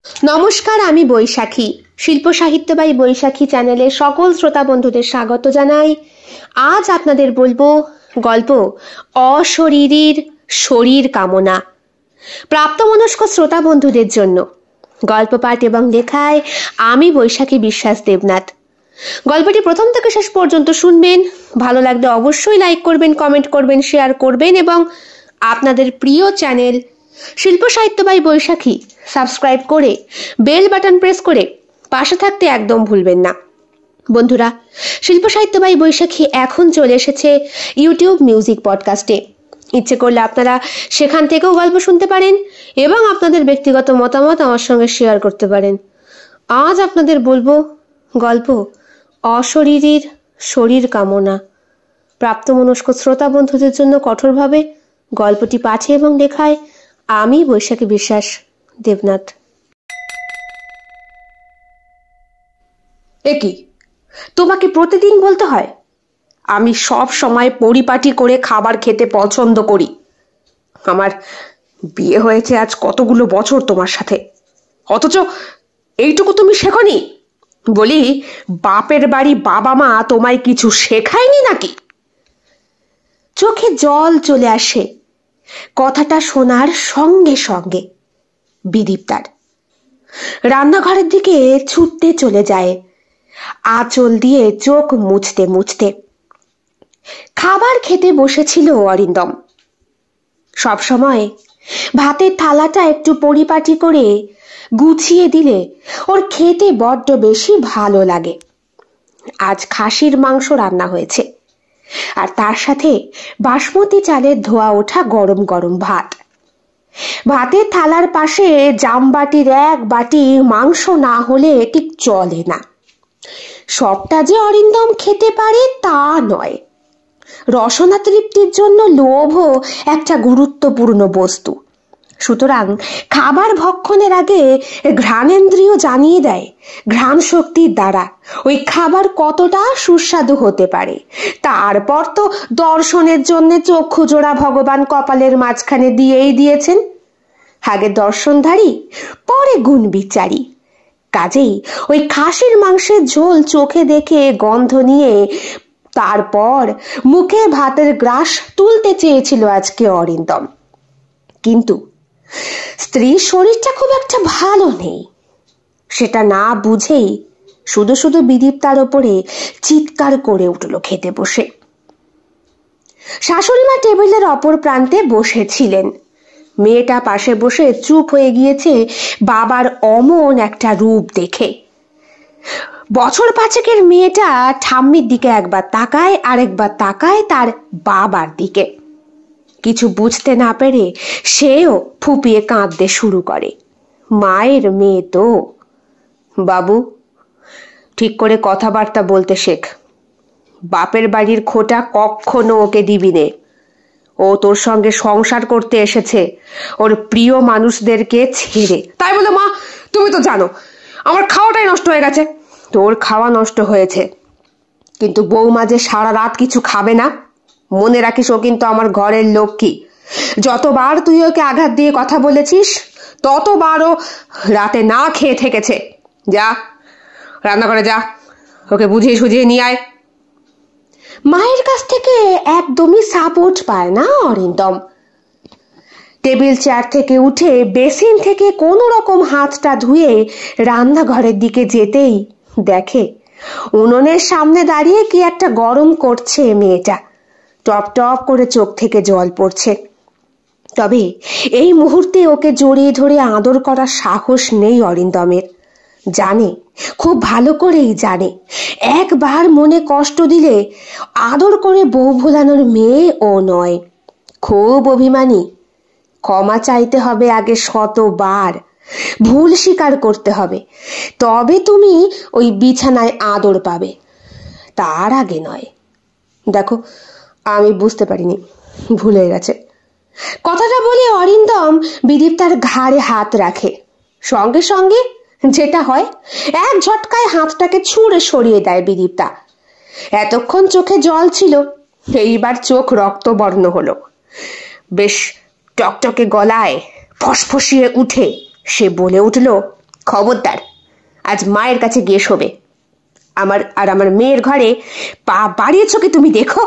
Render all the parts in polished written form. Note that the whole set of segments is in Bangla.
নমস্কার, আমি বৈশাখী। শিল্প সাহিত্য বাই বৈশাখী চ্যানেলে সকল শ্রোতা বন্ধুদের স্বাগত জানাই। আজ আপনাদের বলবো গল্প অশরীরীর শরীর কামনা। প্রাপ্তমনস্ক শ্রোতা বন্ধুদের জন্য গল্প পাঠ এবং লেখায় আমি বৈশাখী বিশ্বাস দেবনাথ। গল্পটি প্রথম থেকে শেষ পর্যন্ত শুনবেন। ভালো লাগলে অবশ্যই লাইক করবেন, কমেন্ট করবেন, শেয়ার করবেন এবং আপনাদের প্রিয় চ্যানেল শিল্প সাহিত্য বাই বৈশাখী সাবস্ক্রাইব করে বেল বাটন প্রেস করে পাশে থাকতে একদম ভুলবেন না। বন্ধুরা, শিল্প সাহিত্য বাই বৈশাখী এখন চলে এসেছে ইউটিউব মিউজিক পডকাস্টে। ইচ্ছে করলে আপনারা সেখান থেকেও গল্প শুনতে পারেন এবং আপনাদের ব্যক্তিগত মতামত আমার সঙ্গে শেয়ার করতে পারেন। আজ আপনাদের বলবো গল্প অশরীরীর শরীর কামনা। প্রাপ্তমনস্ক শ্রোতা বন্ধুদের জন্য কঠোরভাবে গল্পটি পাঠে এবং লেখায় আমি বৈশাখী বিশ্বাস দেবনাথ। একি, তোমাকে প্রতিদিন বলতে হয় আমি সব সময় পরিপাটি করে খাবার খেতে পছন্দ করি। আমার বিয়ে হয়েছে আজ কতগুলো বছর তোমার সাথে, অথচ এইটুকু তুমি শেখনি? বলি, বাপের বাড়ি বাবা মা তোমায় কিছু শেখায়নি নাকি? চোখে জল চলে আসে কথাটা শোনার সঙ্গে সঙ্গে। বিদীপ্তার রান্নাঘরের দিকে ছুটতে চলে যায়, আঁচল দিয়ে চোখ মুছতে মুছতে। খাবার খেতে বসেছিল অরিন্দম। সবসময় ভাতের থালাটা একটু পরিপাটি করে গুছিয়ে দিলে ওর খেতে বড্ড বেশি ভালো লাগে। আজ খাসির মাংস রান্না হয়েছে, আর তার সাথে বাসমতি চালের ধোয়া ওঠা গরম গরম ভাত। ভাতের থালার পাশে জামবাটির এক বাটি মাংস না হলে ঠিক চলে না। সবটা যে অরিন্দম খেতে পারে তা নয়। রসনা তৃপ্তির জন্য লোভও একটা গুরুত্বপূর্ণ বস্তু। সুতরাং খাবার ভক্ষণের আগে ঘ্রাণেন্দ্রিয় জানিয়ে দেয় ঘ্রাণ শক্তির দ্বারা ওই খাবার কতটা সুস্বাদু হতে পারে। তারপর তো দর্শনের জন্য চক্ষু জোড়া ভগবান কপালের মাঝখানে দিয়েই দিয়েছেন। আগে দর্শনধারী, পরে গুণ বিচারী। কাজেই ওই খাসির মাংসের ঝোল চোখে দেখে গন্ধ নিয়ে তারপর মুখে ভাতের গ্রাস তুলতে চেয়েছিল আজকে অরিন্দম। কিন্তু স্ত্রীর শরীরটা খুব একটা ভালো নেই। সেটা না বুঝেই শুধু শুধু বিদীপ্তার ওপরে চিৎকার করে উঠল খেতে বসে। শাশুড়িমা টেবিলের অপর প্রান্তে বসেছিলেন। মেয়েটা পাশে বসে চুপ হয়ে গিয়েছে বাবার অমন একটা রূপ দেখে। বছর পাঁচেকের মেয়েটা ঠাম্মির দিকে একবার তাকায়, আরেকবার তাকায় তার বাবার দিকে। কিছু বুঝতে না পেরে সেও ফুপিয়ে কাঁদতে শুরু করে। মায়ের মেয়ে তো। বাবু, ঠিক করে কথাবার্তা বলতে শেখ। বাপের বাড়ির খোটা কখনো ওকে দিবি নে। ও তোর সঙ্গে সংসার করতে এসেছে ওর প্রিয় মানুষদেরকে ছেড়ে। তাই বলে মা, তুমি তো জানো আমার খাওয়াটাই নষ্ট হয়ে গেছে। তোর খাওয়া নষ্ট হয়েছে, কিন্তু বৌমা যে সারা রাত কিছু খাবে না। মনে রাখিস, ও কিন্তু আমার ঘরের লক্ষ্মী। যতবার তুই ওকে আঘাত দিয়ে কথা বলেছিস ততবার ও রাতে না খেয়ে থেকেছে। যা, রান্না করে যা, ওকে বুঝিয়ে সুঝিয়ে নিয়ে আয়। মায়ের কাছ থেকে একদমই সাপোর্ট পায় না অরিন্দম। টেবিল চেয়ার থেকে উঠে বেসিন থেকে কোনো রকম হাতটা ধুয়ে রান্নাঘরের দিকে যেতেই দেখে উনুনের সামনে দাঁড়িয়ে কি একটা গরম করছে মেয়েটা। টপ টপ করে চোখ থেকে জল পড়ছে। তবে এই মুহূর্তে ওকে জড়িয়ে ধরে আদর করার সাহস নেই অরিন্দমের। জানে, খুব ভালো করেই জানে, একবার মনে কষ্ট দিলে আদর করে বউ ভোলানোর মেয়ে ও নয়। খুব অভিমানী। ক্ষমা চাইতে হবে আগে শতবার, ভুল স্বীকার করতে হবে, তবে তুমি ওই বিছানায় আদর পাবে, তার আগে নয়। দেখো, আমি বুঝতে পারিনি, ভুল হয়ে গেছে। কথাটা বলে অরিন্দম বিদীপ্তার ঘাড়ে হাত রাখে। সঙ্গে সঙ্গে যেটা হয়, এক ঝটকায় হাতটাকে ছুঁড়ে সরিয়ে দেয় বিদীপ্তা। এতক্ষণ চোখে জল ছিল, এইবার চোখ রক্তবর্ণ হলো। বেশ টকটকে গলায় ফসফসিয়ে উঠে সে বলে উঠল, খবরদার, আজ মায়ের কাছে গিয়ে শোবে। আমার মেয়ের ঘরে পা বাড়িয়েছ কি তুমি দেখো।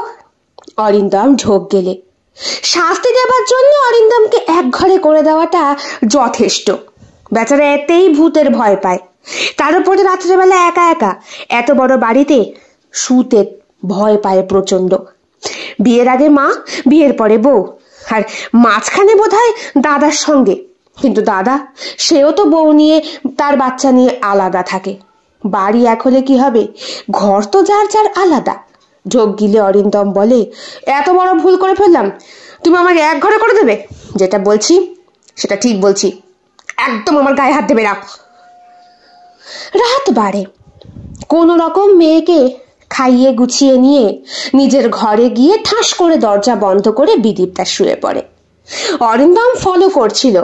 অরিন্দম ঢোক গেলে। শাস্তি দেবার জন্য অরিন্দমকে এক ঘরে করে দেওয়াটা যথেষ্ট। বেচারা এতেই ভূতের ভয় পায়, তার উপরে রাত্রেবেলা একা একা এত বড় বাড়িতে শুতে ভয় পায় প্রচন্ড। বিয়ের আগে মা, বিয়ের পরে বউ, আর মাঝখানে বোধহয় দাদার সঙ্গে। কিন্তু দাদা, সেও তো বউ নিয়ে তার বাচ্চা নিয়ে আলাদা থাকে। বাড়ি এক হলে কি হবে, ঘর তো যার যার আলাদা। ঢোক গিলে অরিন্দম বলে, এত বড় ভুল করে ফেললাম, তুমি আমাকে এক ঘরে করে দেবে? যেটা বলছি সেটা ঠিক বলছি, একদম আমার গায়ে হাত দেবে না। রাত বাড়ে। কোন রকম মেয়েকে খাইয়ে গুছিয়ে নিয়ে নিজের ঘরে গিয়ে ঠাস করে দরজা বন্ধ করে বিদীপ্তা শুয়ে পড়ে। অরিন্দম ফলো করছিল,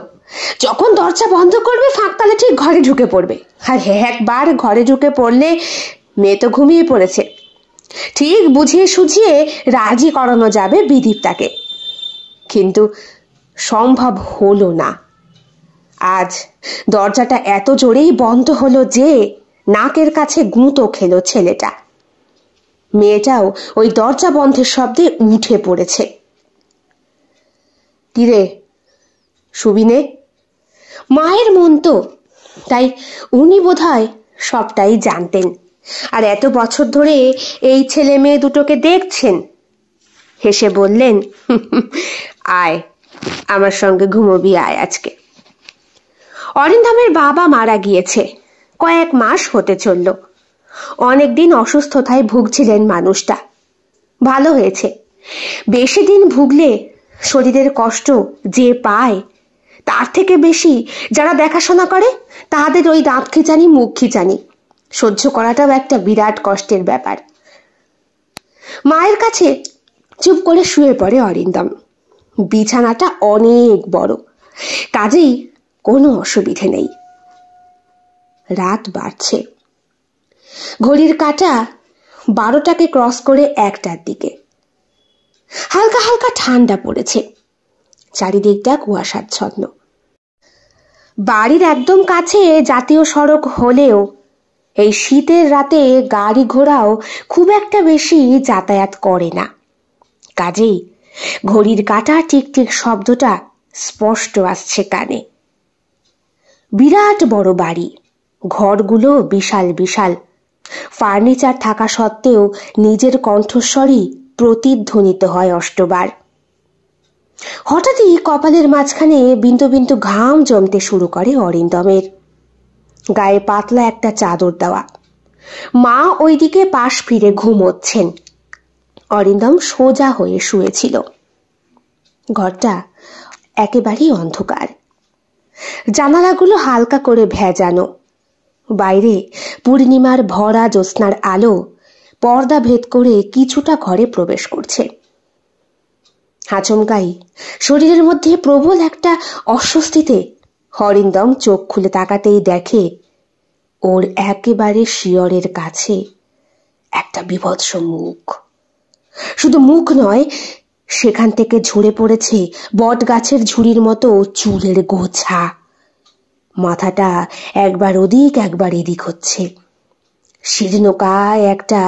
যখন দরজা বন্ধ করবে ফাঁকতালে ঠিক ঘরে ঢুকে পড়বে। আর একবার ঘরে ঢুকে পড়লে মেয়ে তো ঘুমিয়ে পড়েছে, ঠিক বুঝিয়ে সুঝিয়ে রাজি করানো যাবে বিদীপ্তাকে। কিন্তু সম্ভব হলো না। আজ দরজাটা এত জোরেই বন্ধ হলো যে নাকের কাছে গুঁতো খেলো ছেলেটা। মেয়েটাও ওই দরজা বন্ধের শব্দে উঠে পড়েছে। কিরে, সুবিনে? মায়ের মন তো, তাই উনি বোধহয় সবটাই জানতেন, আর এত বছর ধরে এই ছেলে মেয়ে দুটোকে দেখছেন। হেসে বললেন, আয়, আমার সঙ্গে ঘুমোবি, আয় আজকে। অরিন্দমের বাবা মারা গিয়েছে, কয়েক মাস হতে চলল। অনেকদিন অসুস্থতায় ভুগছিলেন মানুষটা। ভালো হয়েছে। বেশি দিন ভুগলে শরীরের কষ্ট যে পায়, তার থেকে বেশি যারা দেখাশোনা করে তাদের ওই দাঁত খিচানি মুখ খিচানি সহ্য করাটাও একটা বিরাট কষ্টের ব্যাপার। মায়ের কাছে চুপ করে শুয়ে পড়ে অরিন্দম। বিছানাটা অনেক বড়, কাজেই কোনো অসুবিধে নেই। রাত বাড়ছে। ঘড়ির কাঁটা 12টাকে ক্রস করে 1টার দিকে। হালকা হালকা ঠান্ডা পড়েছে, চারিদিকটা কুয়াশাচ্ছন্ন। বাড়ির একদম কাছে জাতীয় সড়ক হলেও এই শীতের রাতে গাড়ি ঘোড়াও খুব একটা বেশি যাতায়াত করে না। কাজেই ঘড়ির কাঁটা টিকটিক শব্দটা স্পষ্ট আসছে কানে। বিরাট বড় বাড়ি, ঘরগুলো বিশাল বিশাল। ফার্নিচার থাকা সত্ত্বেও নিজের কণ্ঠস্বরই প্রতিধ্বনিত হয় অষ্টবার। হঠাৎই কপালের মাঝখানে বিন্দু বিন্দু ঘাম জমতে শুরু করে অরিন্দমের। গায়ে পাতলা একটা চাদর দেওয়া। মা ওইদিকে পাশ ফিরে ঘুমোচ্ছেন। অরিন্দম সোজা হয়ে শুয়েছিল। ঘরটা একেবারেই অন্ধকার। জানালাগুলো হালকা করে ভেজানো। বাইরে পূর্ণিমার ভরা জ্যোৎস্নার আলো পর্দা ভেদ করে কিছুটা ঘরে প্রবেশ করছে। আচমকাই শরীরের মধ্যে প্রবল একটা অস্বস্তিতে অরিন্দম চোখ খুলে তাকাতেই দেখে ওর একেবারে শিয়রের কাছে একটা বীভৎস মুখ। শুধু মুখ নয়, সেখান থেকে ঝরে পড়েছে বট গাছের ঝুড়ির মতো চুলের গোছা। মাথাটা একবার ওদিক একবার এদিক হচ্ছে। শীর্ণকায় একটা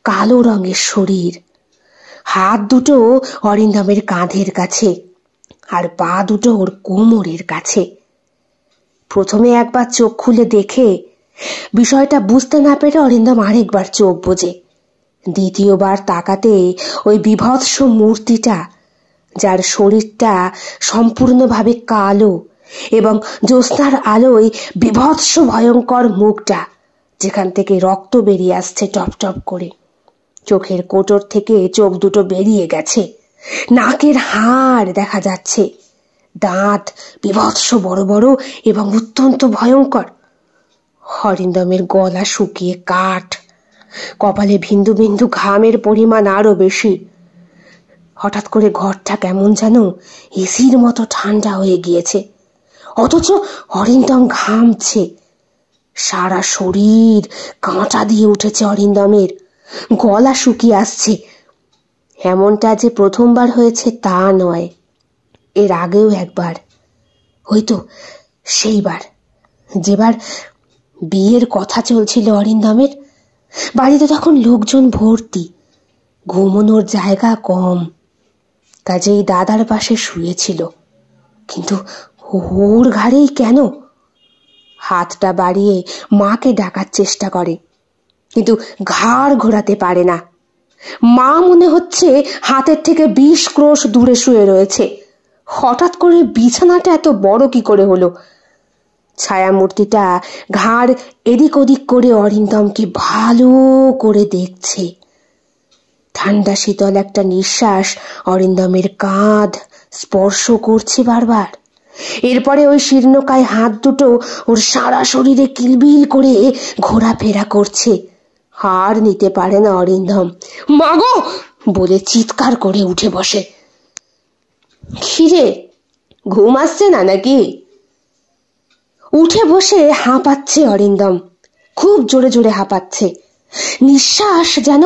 কালো রঙের শরীর। হাত দুটো অরিন্দমের কাঁধের কাছে, আর পা দুটো ওর কোমরের কাছে। প্রথমে একবার চোখ খুলে দেখে বিষয়টা বুঝতে না পেরে অরিন্দম আরেকবার চোখ বোঝে। দ্বিতীয়বার তাকাতে ওই বীভৎস মূর্তিটা, যার শরীরটা সম্পূর্ণভাবে কালো এবং জ্যোৎস্নার আলোয় বীভৎস ভয়ঙ্কর মুখটা, যেখান থেকে রক্ত বেরিয়ে আসছে টপ টপ করে। চোখের কোটর থেকে চোখ দুটো বেরিয়ে গেছে, নাকের হাড় দেখা যাচ্ছে, দাঁত বীভৎস বড় বড় এবং অত্যন্ত ভয়ঙ্কর। অরিন্দমের গলা শুকিয়ে কাঠ, কপালে বিন্দু বিন্দু ঘামের পরিমাণ আরো বেশি। হঠাৎ করে ঘরটা কেমন যেন এসির মতো ঠান্ডা হয়ে গিয়েছে, অথচ অরিন্দম ঘামছে। সারা শরীর কাঁটা দিয়ে উঠেছে অরিন্দমের, গলা শুকিয়ে আসছে। এমনটা যে প্রথমবার হয়েছে তা নয়, এর আগেও একবার, হয়তো সেইবার, যেবার বিয়ের কথা চলছিল অরিন্দমের। বাড়িতে তখন লোকজন ভর্তি, ঘুমানোর জায়গা কম, কাজেই দাদার পাশে শুয়েছিল। কিন্তু ওর ঘাড়েই কেন? হাতটা বাড়িয়ে মাকে ডাকার চেষ্টা করে, কিন্তু ঘাড় ঘোরাতে পারে না। মা মনে হচ্ছে হাতের থেকে 20 ক্রোশ দূরে শুয়ে রয়েছে। হঠাৎ করে বিছানাটা এত বড় কি করে হলো? ছায়ামূর্তিটা ঘাড় এদিক ওদিক করে অরিন্দমকে ভালো করে দেখছে। ঠান্ডা শীতল একটা নিঃশ্বাস অরিন্দমের কাঁধ স্পর্শ করছে বারবার। এরপরে ওই শীর্ণকায় হাত দুটো ওর সারা শরীরে কিলবিল করে ঘোরাফেরা করছে। হার নিতে পারে না অরিন্দম। মাগো বলে চিৎকার করে উঠে বসে। খিরে, ঘুম আসছে না নাকি? উঠে বসে হাঁপাচ্ছে অরিন্দম, খুব জোরে জোরে হাঁপাচ্ছে। নিঃশ্বাস যেন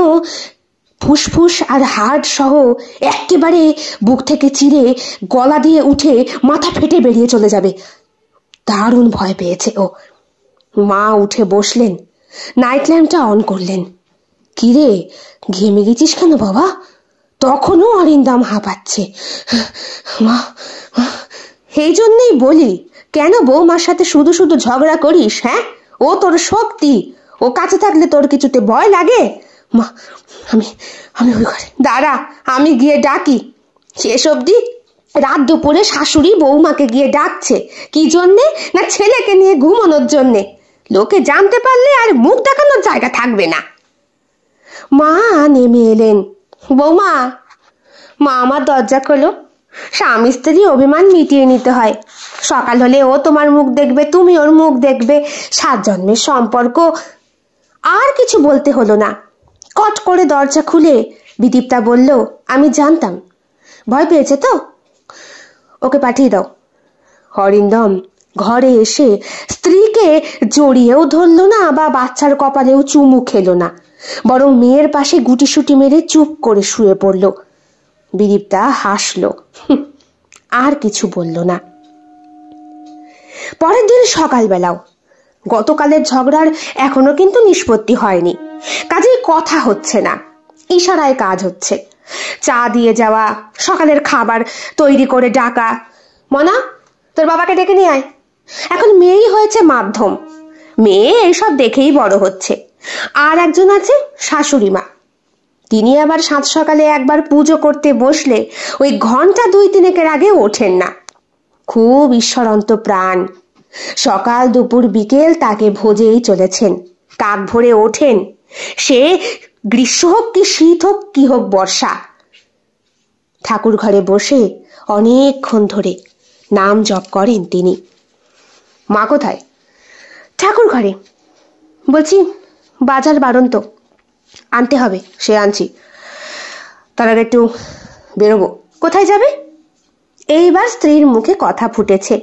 ফুসফুস আর হাড় সহ একেবারে বুক থেকে চিরে গলা দিয়ে উঠে মাথা ফেটে বেরিয়ে চলে যাবে। দারুণ ভয় পেয়েছে ও। মা উঠে বসলেন, নাইট ল্যাম্পটা অন করলেন। কিরে, ঘেমে গেছিস কেন বাবা? তখনও অরিন্দম হাঁপাচ্ছে। মা, এই জন্যই বলি, কেন বৌমার সাথে শুধু শুধু ঝগড়া করিস? হ্যাঁ, ও তোর শক্তি, ও কাছে থাকলে তোর কিছুতে ভয় লাগে? মা, আমি আমি ওই ঘরে দাঁড়া, আমি গিয়ে ডাকি। শেষ অবধি রাত দুপুরে শাশুড়ি বৌমাকে গিয়ে ডাকছে কি জন্যে? না ছেলেকে নিয়ে ঘুমানোর জন্যে। লোকে জানতে পারলে আর মুখ দেখানোর জায়গা থাকবে না। মা নেমে এলেন। বৌমা, মা আমার দরজা খোলো। স্বামী স্ত্রী অভিমান মিটিয়ে নিতে হয়। সকাল হলে ও তোমার মুখ দেখবে, তুমি ওর মুখ দেখবে, 7 জন্মের সম্পর্ক। আর কিছু বলতে হলো না। কট করে দরজা খুলে বিদীপ্তা বলল, আমি জানতাম। ভয় পেয়েছে তো, ওকে পাঠিয়ে দাও। অরিন্দম ঘরে এসে স্ত্রীকে জড়িয়েও ধরল না, বা বাচ্চার কপালেও চুমু খেলো না, বরং মেয়ের পাশে গুটিসুটি মেরে চুপ করে শুয়ে পড়ল। বিদীপ্তা হাসলো, আর কিছু বলল না। পরের দিন সকালবেলাও গতকালের ঝগড়ার এখনো কিন্তু নিষ্পত্তি হয়নি। কাজেই কথা হচ্ছে না, ইশারায় কাজ হচ্ছে। চা দিয়ে যাওয়া, সকালের খাবার তৈরি করে ডাকা। মনা, তোর বাবাকে ডেকে নিয়ে আয়। এখন মেয়েই হয়েছে মাধ্যম, মেয়ে এইসব দেখেই বড় হচ্ছে। আর একজন আছে শাশুড়ি মা, তিনি আবার 7 সকালে একবার পুজো করতে বসলে ওই ঘন্টা 2-3 আগে ওঠেন না। খুব ঈশ্বরন্ত প্রাণ। সকাল দুপুর বিকেল তাকে ভোজেই চলেছেন, কাক ভরে ওঠেন। সে গ্রীষ্ম হোক কি শীত হোক কি হোক বর্ষা। ঠাকুর ঘরে বসে অনেকক্ষণ ধরে নাম জপ করেন তিনি। মা কোথায়? ঠাকুর ঘরে। বলছি, বাজার বারন্ত, আনতে হবে। সে আনছি, তার আগে একটু বেরোবো। কোথায় যাবে? এইবার স্ত্রীর মুখে কথা ফুটেছে।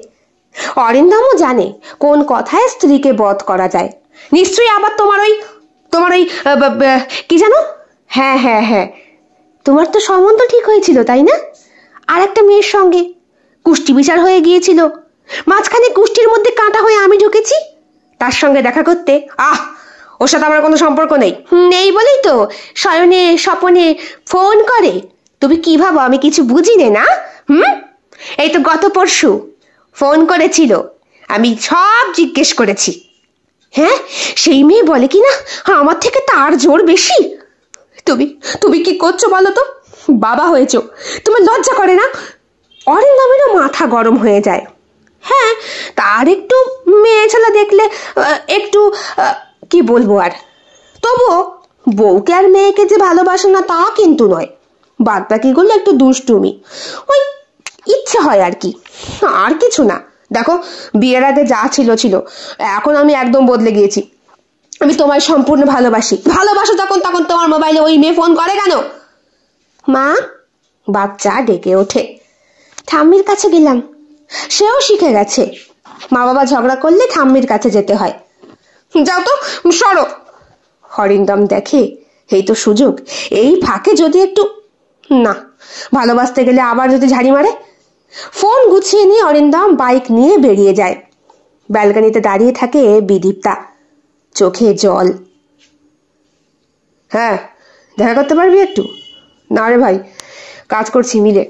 অরিন্দমও জানে কোন কথায় স্ত্রীকে বধ করা যায়। নিশ্চয়ই আবার তোমার ওই কি জানো? হ্যাঁ হ্যাঁ হ্যাঁ, তোমার তো সম্বন্ধ ঠিক হয়েছিল তাই না? আর একটা মেয়ের সঙ্গে কুষ্টি বিচার হয়ে গিয়েছিল, মাঝখানে কুষ্টির মধ্যে কাঁটা হয়ে আমি ঢুকেছি তার সঙ্গে দেখা করতে। ওর সাথে আমার কোনো সম্পর্ক নেই। নেই বলেই তো শয়নে স্বপনে ফোন করে। তুমি কি ভাবো আমি কিছু বুঝি না? এই তো গত পরশু ফোন করেছিল, আমি সব জিজ্ঞেস করেছি। হ্যাঁ, সেই মেয়ে বলে কি না আমার থেকে তার জোর বেশি। তুমি কি করছো বলো তো? বাবা হয়েছো, তোমার লজ্জা করে না? অরিন্দমেরও মাথা গরম হয়ে যায়। হ্যাঁ, তার একটু মেয়ে ছেলে দেখলে একটু কি বলবো আর। তবুও বউকে আর মেয়েকে যে ভালোবাসে না তা কিন্তু নয়। বাদ বাকিগুলো একটু দুষ্টুমি, ওই ইচ্ছে হয় আর কি, আর কিছু না। দেখো, বিয়ের আগে যা ছিল ছিল, এখন আমি একদম বদলে গিয়েছি। আমি তোমায় সম্পূর্ণ ভালোবাসি। ভালোবাসো তখন তোমার মোবাইলে ওই মেয়ে ফোন করে কেন? মা, বাচ্চা ডেকে ওঠে। ঠাম্মির কাছে গেলাম। সেও শিখে গেছে, মা বাবা ঝগড়া করলে ঠাম্মির কাছে যেতে হয়। যাও তো, সরো। অরিন্দম দেখে এই তো সুযোগ, এই ফাঁকে যদি একটু না, ভালোবাসতে গেলে আবার যদি ঝাড়ি মারে। ফোন গুছিয়ে নিয়ে অরিন্দম বাইক নিয়ে বেরিয়ে যায়। ব্যালকনিতে দাঁড়িয়ে থাকে বিদীপ্তা। চোখে জল। হ্যাঁ, দেখা করতে পারবি একটু? না রে ভাই, কাজ করছি মিলে।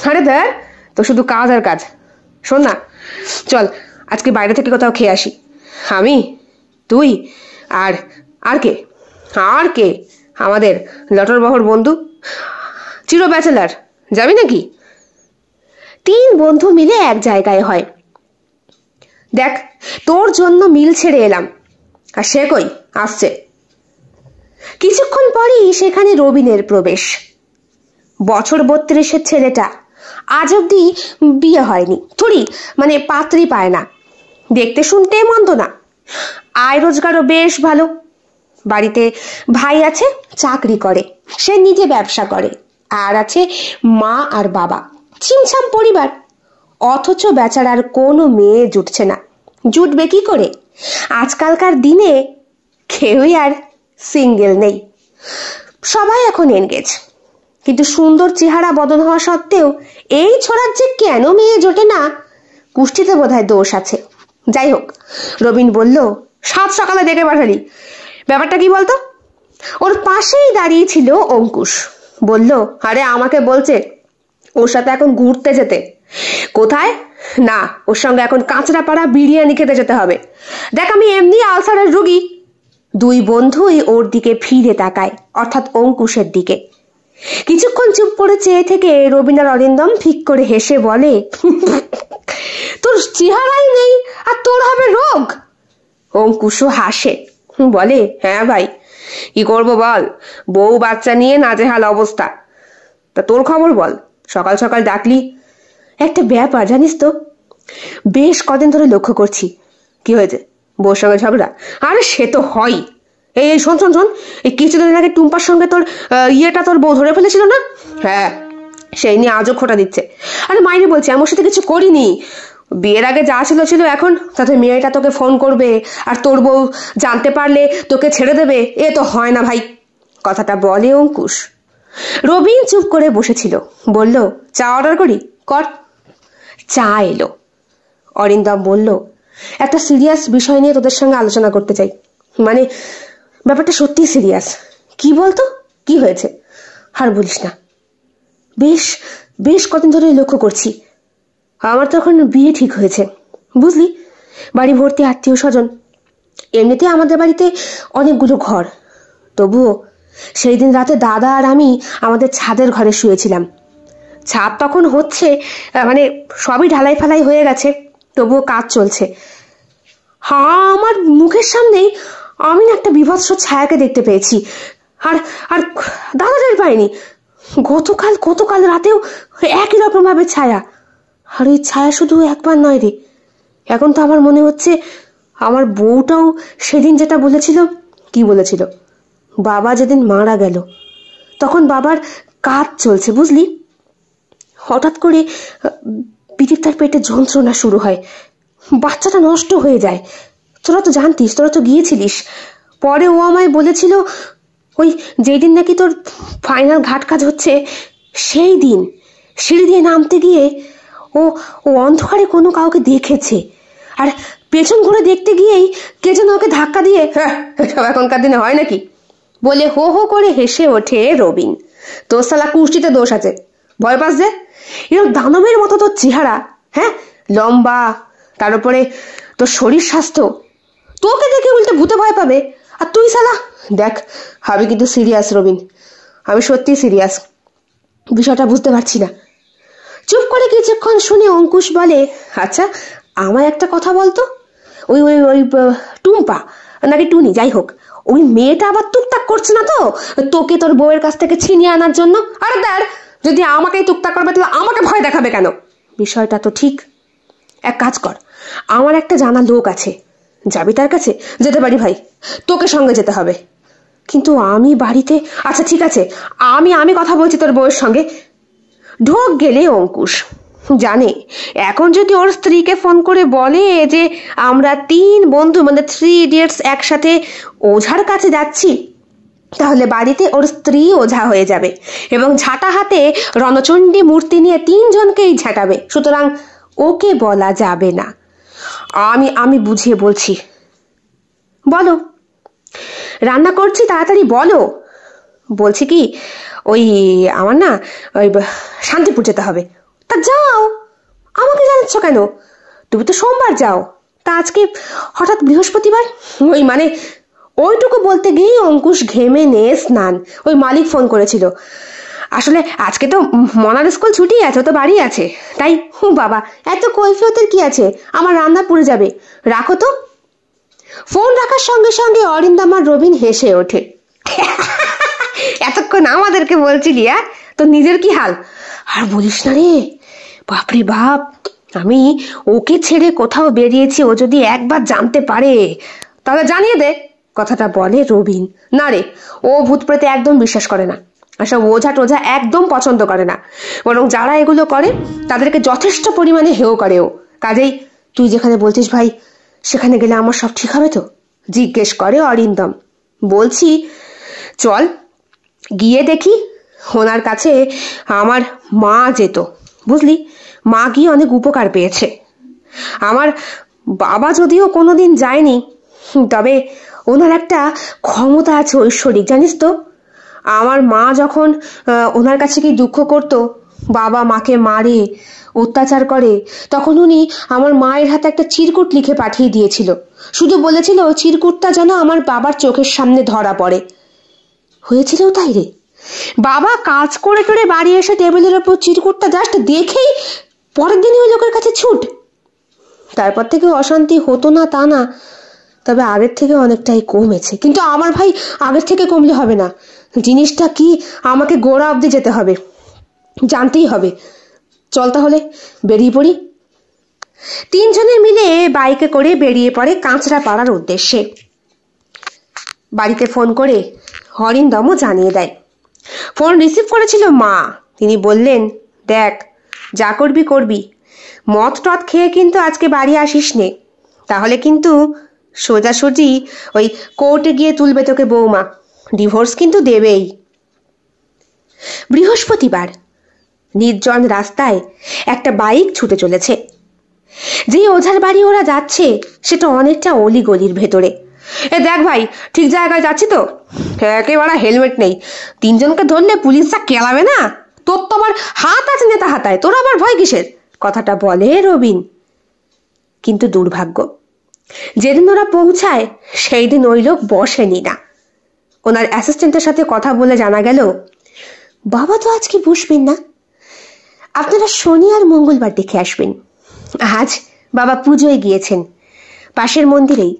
আরে দেখ, তো শুধু কাজ আর কাজ। শোন না, চল আজকে বাইরে থেকে কোথাও খেয়ে আসি। আমি, তুই আর আর কে আর কে আমাদের লটরবহর বন্ধু চির ব্যাচেলার, যাবি নাকি? 3 বন্ধু মিলে এক জায়গায় হয়। দেখ, তোর জন্য মিল ছেড়ে এলাম, আর সে কই আসছে। কিছুক্ষণ পরই সেখানে রবিনের প্রবেশ। বছর 32-এর ছেলেটা, আজ অব্দি বিয়ে হয়নি, থুড়ি মানে পাত্রী পায় না। দেখতে শুনতে মন্দ না, আয় রোজগারও বেশ ভালো। বাড়িতে ভাই আছে, চাকরি করে, সে নিজে ব্যবসা করে, আর আছে মা আর বাবা, ছিমছাম পরিবার। অথচ বেচারার কোনো মেয়ে জুটছে না। জুটবে কি করে? আজকালকার দিনে কেউই আর সিঙ্গেল নেই, সবাই এখন এনগেজ। কিন্তু সুন্দর চেহারা বদল হওয়া সত্ত্বেও এই ছোড়ার যে কেন মেয়ে জোটে না, কুষ্ঠিতে বোধহয় দোষ আছে। যাই হোক, রবিন বলল, সাত সকালে ডেকে পাঠালি, ব্যাপারটা কি বলতো? ওর পাশেই দাঁড়িয়ে ছিল অঙ্কুশ। বলল, আরে আমাকে বলছে ওর সাথে এখন ঘুরতে যেতে। কোথায়? না, ওর সঙ্গে এখন কাঁচরাপাড়া বিরিয়ানি খেতে যেতে হবে। দেখ, আমি এমনি আলসারের রোগী। 2 বন্ধুই ওর দিকে ফিরে তাকায়, অর্থাৎ অঙ্কুশের দিকে। কিছুক্ষণ চুপ করে চেয়ে থেকে রবিন আর অরিন্দম ফিক করে হেসে বলে, তোর চেহারাই নেই আর তোর হবে রোগ। অঙ্কুশও হাসে, বলে, হ্যাঁ ভাই, কি করবো বল, বউ বাচ্চা নিয়ে নাজেহাল অবস্থা। তা তোর খবর বল, সকাল সকাল ডাকলি? একটা ব্যাপার জানিস তো, বেশ কদিন ধরে লক্ষ্য করছি। কি হয়েছে? বউর সঙ্গে ঝগড়া? আরে সে তো হয়। এই শোন শোন শোন, এই কিছুদিন আগে টুম্পার সঙ্গে তোর তোর বউ ধরে ফেলেছিল না? হ্যাঁ, সেই নিয়ে আজও খোটা দিচ্ছে। আরে মাইনে বলছে, আমার সাথে কিছু করিনি, বিয়ের আগে যা ছিল ছিল, এখন তাতে মেয়েটা তোকে ফোন করবে আর তোর বউ জানতে পারলে তোকে ছেড়ে দেবে। এ তো হয় না ভাই। কথাটা বলে অঙ্কুশ। রবিন চুপ করে বসেছিল, বলল, চা অর্ডার করি? কর। চা এলো। অরিন্দম বলল, একটা সিরিয়াস বিষয় নিয়ে তোদের সঙ্গে আলোচনা করতে চাই। মানে ব্যাপারটা সত্যি সিরিয়াস। কি বলতো, কি হয়েছে? আর বলিস না, বেশ বেশ কদিন ধরে লক্ষ্য করছি। আমার তো এখন বিয়ে ঠিক হয়েছে, বুঝলি, বাড়ি ভর্তি আত্মীয় স্বজন। এমনিতে আমাদের বাড়িতে অনেকগুলো ঘর, তবুও সেই দিন রাতে দাদা আর আমি আমাদের ছাদের ঘরে শুয়েছিলাম। ছাদ তখন হচ্ছে, মানে সবই ঢালাই ফালাই হয়ে গেছে, তবুও কাজ চলছে। আমার মুখের সামনেই আমি একটা বিভৎস ছায়াকে দেখতে পেয়েছি, আর আর দাদা টের পাইনি। গতকাল রাতেও একই রকম ভাবে ছায়া। আর এই ছায়া শুধু একবার নয় রে, এখন তো আমার মনে হচ্ছে আমার বউটাও সেদিন যেটা বলেছিল। কি বলেছিল? বাবা যেদিন মারা গেল তখন বাবার কাজ চলছে, বুঝলি। হঠাৎ করে বিদির তার পেটে যন্ত্রণা শুরু হয়, বাচ্চাটা নষ্ট হয়ে যায়। তোরা তো জানতিস, তোরা তো গিয়েছিলিস। পরে ও আমায় বলেছিল, ওই যেদিন নাকি তোর ফাইনাল ঘাট কাজ হচ্ছে সেই দিন সিঁড়ি দিয়ে নামতে গিয়ে ও অন্ধকারে কোনো কাউকে দেখেছে, আর পেছন ঘুরে দেখতে গিয়েই কে যেন ওকে ধাক্কা দিয়ে, সব এখনকার দিনে হয় নাকি, বলে হো হো করে হেসে ওঠে রবিন। তোর শালা কুষ্টিতে দোষ আছে, ভয় পাস যে। এরকম দানবের মতো তোর চেহারা, হ্যাঁ, লম্বা, তার উপরে তোর শরীর স্বাস্থ্য, তোকে দেখে উল্টে ভূতে ভয় পাবে। আর তুই শালা, দেখ আমি কিন্তু সিরিয়াস রবিন, আমি সত্যি সিরিয়াস। বিষয়টা বুঝতে পারছি না। চুপ করে কিছুক্ষণ শুনে অঙ্কুশ বলে, আচ্ছা আমায় একটা কথা বলতো, ওই ওই ওই টুম্পা নাকি টুনি, যাই হোক, ওই মেয়েটা আবার টুকটাক করছে না তো তোকে তোর বউয়ের কাছ থেকে ছিনিয়ে আনার জন্য? আরে দাঁড়, যদি আমাকেই টুকটাক করবে তাহলে আমাকে ভয় দেখাবে কেন? বিষয়টা তো ঠিক। এক কাজ কর, আমার একটা জানা লোক আছে, যাবি তার কাছে? যেতে পারি ভাই, তোকে সঙ্গে যেতে হবে। কিন্তু আমি বাড়িতে। আচ্ছা ঠিক আছে, আমি কথা বলছি তোর বউয়ের সঙ্গে। ঢোক গেলে অঙ্কুশ জানে, এখন যদি ওর স্ত্রীকে ফোন করে বলে যে আমরা 3 বন্ধু মানে 3 ইডিয়টস একসাথে ওঝার কাছে যাচ্ছি, তাহলে বাড়িতে ওর স্ত্রী ওঝা হয়ে যাবে এবং ঝাঁটা হাতে রণচণ্ডী মূর্তি নিয়ে 3 জনকেই ঝাঁটাবে। সুতরাং ওকে বলা যাবে না। আমি বুঝিয়ে বলছি। বলো। রান্না করছি, তাড়াতাড়ি বলো। বলছি কি, ওই আমার না ওই শান্তিপুর যেতে হবে। তা যাও, আমাকে জানাচ্ছ কেন? তুমি তো সোমবার যাও, তা আজকে হঠাৎ বৃহস্পতিবার? ওই মানে ওইটুকু বলতে গিয়েই অঙ্কুশ ঘেমে নিয়ে স্নান। ওই মালিক ফোন করেছিল, আসলে আজকে তো মনার স্কুল ছুটি আছে, ও তো বাড়ি আছে, তাই। বাবা, এত কৈফিয়তের কি আছে, আমার রান্না পুড়ে যাবে, রাখো তো। ফোন রাখার সঙ্গে সঙ্গে অরিন্দম আর রবিন হেসে ওঠে। এতক্ষণ আমাদেরকে বলছিলি, তো নিজের কি হাল? আর বলিস না রে, বাপরে বাপ, আমি ওকে ছেড়ে কোথাও বেরিয়েছি, ও যদি একবার জানতে পারে। তাহলে জানিয়ে দে, কথাটা বলে রবিন। না রে, ও ভূত প্রেতে একদম বিশ্বাস করে না, আসলে ওঝা টোঝা একদম পছন্দ করে না, বরং যারা এগুলো করে তাদেরকে যথেষ্ট পরিমাণে হেও করে ও। কাজেই তুই যেখানে বলছিস ভাই, সেখানে গেলে আমার সব ঠিক হবে তো? জিজ্ঞেস করে অরিন্দম। বলছি চল গিয়ে দেখি। ওনার কাছে আমার মা যেত, বুঝলি, মা গিয়ে অনেক উপকার পেয়েছে। আমার বাবা যদিও কোনোদিন যায়নি, তবে ওনার একটা ক্ষমতা আছে ঐশ্বরিক, জানিস তো। আমার মা যখন ওনার কাছে কি দুঃখ করত, বাবা মাকে মারে, অত্যাচার করে, তখন উনি আমার মায়ের হাতে একটা চিরকুট লিখে পাঠিয়ে দিয়েছিল। শুধু বলেছিল চিরকুটটা যেন আমার বাবার চোখের সামনে ধরা পড়ে। হয়েছিল তাই রে। বাবা কাজ করে করে বাড়ি এসে টেবিলের ওপর চিরকুটটা জাস্ট দেখেই পরের দিনই ওই লোকের কাছে ছুট। তারপর থেকে অশান্তি হতো না তা না, তবে আগের থেকে অনেকটাই কমেছে। কিন্তু আমার ভাই, আগের থেকে কমলে হবে না, জিনিসটা কি আমাকে গোড়া অবধি যেতে হবে, জানতেই হবে। চল তাহলে বেরিয়ে পড়ি। তিনজনে মিলে বাইকে করে বেরিয়ে পড়ে কাঁচরাপাড়ার উদ্দেশ্যে। বাড়িতে ফোন করে অরিন্দমও জানিয়ে দেয়। ফোন রিসিভ করেছিল মা। তিনি বললেন, দেখ, যা করবি করবি, মদ টদ খেয়ে কিন্তু আজকে বাড়ি আসিস নে, তাহলে কিন্তু সোজাসুজি ওই কোর্টে গিয়ে তুলবে তোকে বৌমা, ডিভোর্স কিন্তু দেবেই। বৃহস্পতিবার নির্জন রাস্তায় একটা বাইক ছুটে চলেছে। যে ওঝার বাড়ি ওরা যাচ্ছে সেটা অনেকটা অলিগলির ভেতরে। দেখ ভাই, ঠিক জায়গায় যাচ্ছি তো? একেবারে হেলমেট নেই, তিনজনকে ধরলে পুলিশরা কেলাবে না? তোর তো আবার হাত আছে নেতা হাতায়, তোর আবার ভয় কিসের? কথাটা বলে রবিন। কিন্তু দুর্ভাগ্য, যেদিন ওরা পৌঁছায় সেই দিন ওই লোক বসেনি না। ওনার অ্যাসিস্ট্যান্টের সাথে কথা বলে জানা গেল, বাবা তো আজকে বসবেন না, আপনারা শনি আর মঙ্গলবার দেখে আসবেন। আজ বাবা পুজোয় গিয়েছেন, পাশের মন্দিরেই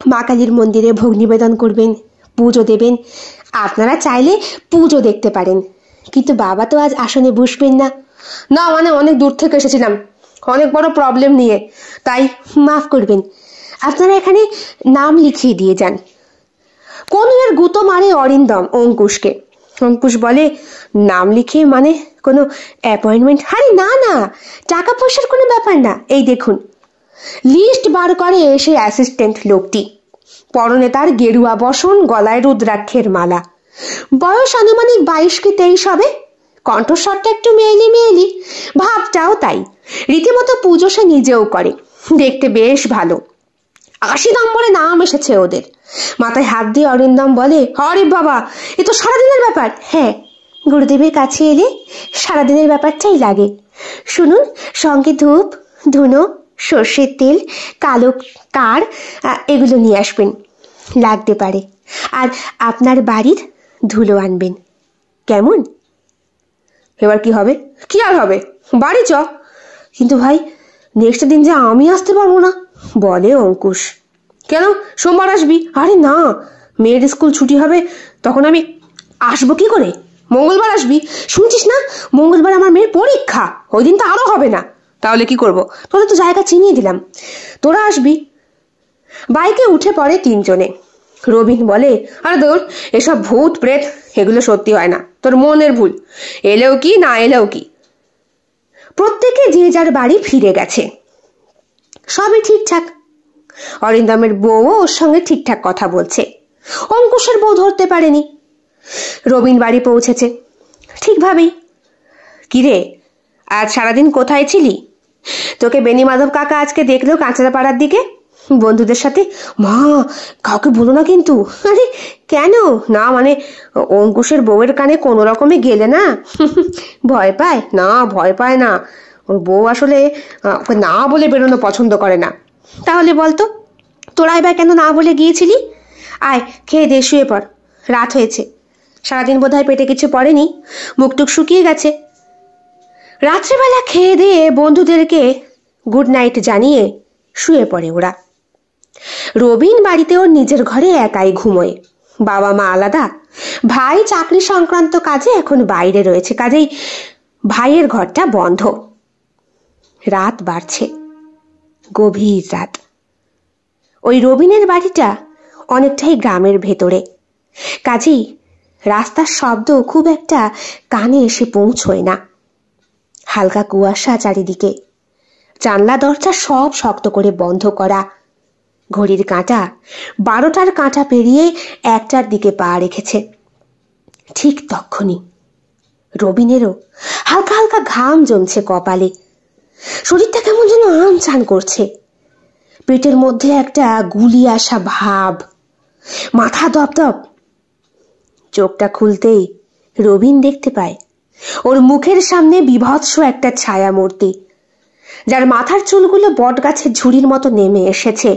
মা কালীর মন্দিরে ভোগ নিবেদন করবেন, পুজো দেবেন। আপনারা চাইলে পুজো দেখতে পারেন, কিন্তু বাবা তো আজ আসনে বসবেন না। না মানে অনেক দূর থেকে এসেছিলাম, অনেক বড় প্রবলেম নিয়ে, তাই মাফ করবেন, আপনারা এখানে নাম লিখিয়ে দিয়ে যান। কোন এর গুতো মারে অরিন্দম অঙ্কুশকে। অঙ্কুশ বলে, নাম লিখিয়ে মানে কোনো অ্যাপয়েন্টমেন্ট? আরে না না, টাকা পয়সার কোনো ব্যাপার না। এই দেখুন। লিস্ট বার করে এসে অ্যাসিস্ট্যান্ট লোকটি। পরনে তার গেরুয়া বসন, গলায় রুদ্রাক্ষের মালা। বয়স আনুমানিক 22 কি 23 হবে। কণ্ঠস্বরটা একটু মেয়েলি মেয়েলি, ভাবটাও তাই। রীতিমতো পুজো সে নিজেও করে, দেখতে বেশ ভালো। 80 নম্বরে নাম এসেছে ওদের। মাথায় হাত দিয়ে অরিন্দম বলে, আরে বাবা, এ তো সারাদিনের ব্যাপার। হ্যাঁ, গুরুদেবের কাছে এলে সারাদিনের ব্যাপারটাই লাগে। শুনুন, সঙ্গে ধূপ, ধুনো, সর্ষের তেল, কালো কার এগুলো নিয়ে আসবেন, লাগতে পারে। আর আপনার বাড়ির ধুলো আনবেন। কেমন? এবার কি হবে? কি আর হবে, বাড়ি চ। কিন্তু ভাই, নেক্সট দিন যে আমি আসতে পারবো না, বলে অঙ্কুশ। কেন, সোমবার আসবি? আরে না, মেয়ের স্কুল ছুটি হবে, তখন আমি আসবো কি করে? মঙ্গলবার আসবি। শুনছিস না, মঙ্গলবার আমার মেয়ের পরীক্ষা, ওই দিন তো আরো হবে না। তাহলে কি করব? তোদের তো জায়গা চিনিয়ে দিলাম, তোরা আসবি। বাইকে উঠে পড়ে তিনজনে। রবিন বলে, আরে দূর, এসব ভূত প্রেত এগুলো সত্যি হয় না, তোর মনের ভুল, এলেও কি না এলেও কি। প্রত্যেকে যে যার বাড়ি ফিরে গেছে, সবই ঠিকঠাক। অরিন্দমের বউ ওর সঙ্গে ঠিকঠাক কথা বলছে। অঙ্কুশের বউ ধরতে পারেনি। রবিন বাড়ি পৌঁছেছে ঠিকভাবেই। কিরে, আজ সারাদিন কোথায় ছিলি? তোকে বেনি মাধব কাকা আজকে দেখলো কাঁচরাপাড়ার দিকে। বন্ধুদের সাথে। মা, কাউকে বলো না কিন্তু। আরে কেন? না মানে অঙ্কুশের বউয়ের কানে কোনো রকমে গেলে না ভয় পায়? না, ভয় পায় না। ওর বউ আসলে ওকে না বলে বেরোনো পছন্দ করে না। তাহলে বলতো, তোরা এবার কেন না বলে গিয়েছিলি? আয়, খেয়ে দে, শুয়ে পড়, রাত হয়েছে। সারাদিন বোধহয় পেটে কিছু পড়েনি, মুখটুক শুকিয়ে গেছে। রাত্রেবেলা খেয়ে দিয়ে বন্ধুদেরকে গুড নাইট জানিয়ে শুয়ে পড়ে ওরা। রবিন বাড়িতে ওর নিজের ঘরে একাই ঘুমোয়। বাবা মা আলাদা, ভাই চাকরি সংক্রান্ত কাজে এখন বাইরে রয়েছে, কাজেই ভাইয়ের ঘরটা বন্ধ। রাত বাড়ছে, গভীর রাত। ওই রবিনের বাড়িটা অনেকটাই গ্রামের ভেতরে, কাজেই রাস্তার শব্দ খুব একটা কানে এসে পৌঁছয় না। হালকা কুয়াশা চারিদিকে, জানলা দরজা সব শক্ত করে বন্ধ করা। ঘড়ির কাঁটা 12টার কাঁটা পেরিয়ে 1টার দিকে পা রেখেছে। ঠিক তখনই রবিনেরও হালকা হালকা ঘাম জমছে কপালে। শরীরটা কেমন যেন আনচান করছে। পেটের মধ্যে একটা গুলি আসা ভাব, মাথা দপদপ। চোখটা খুলতেই রবিন দেখতে পায় ওর মুখের সামনে বিভৎস একটা ছায়া মূর্তি, যার মাথার চুলগুলো বট গাছের ঝুড়ির মতো নেমে এসেছে,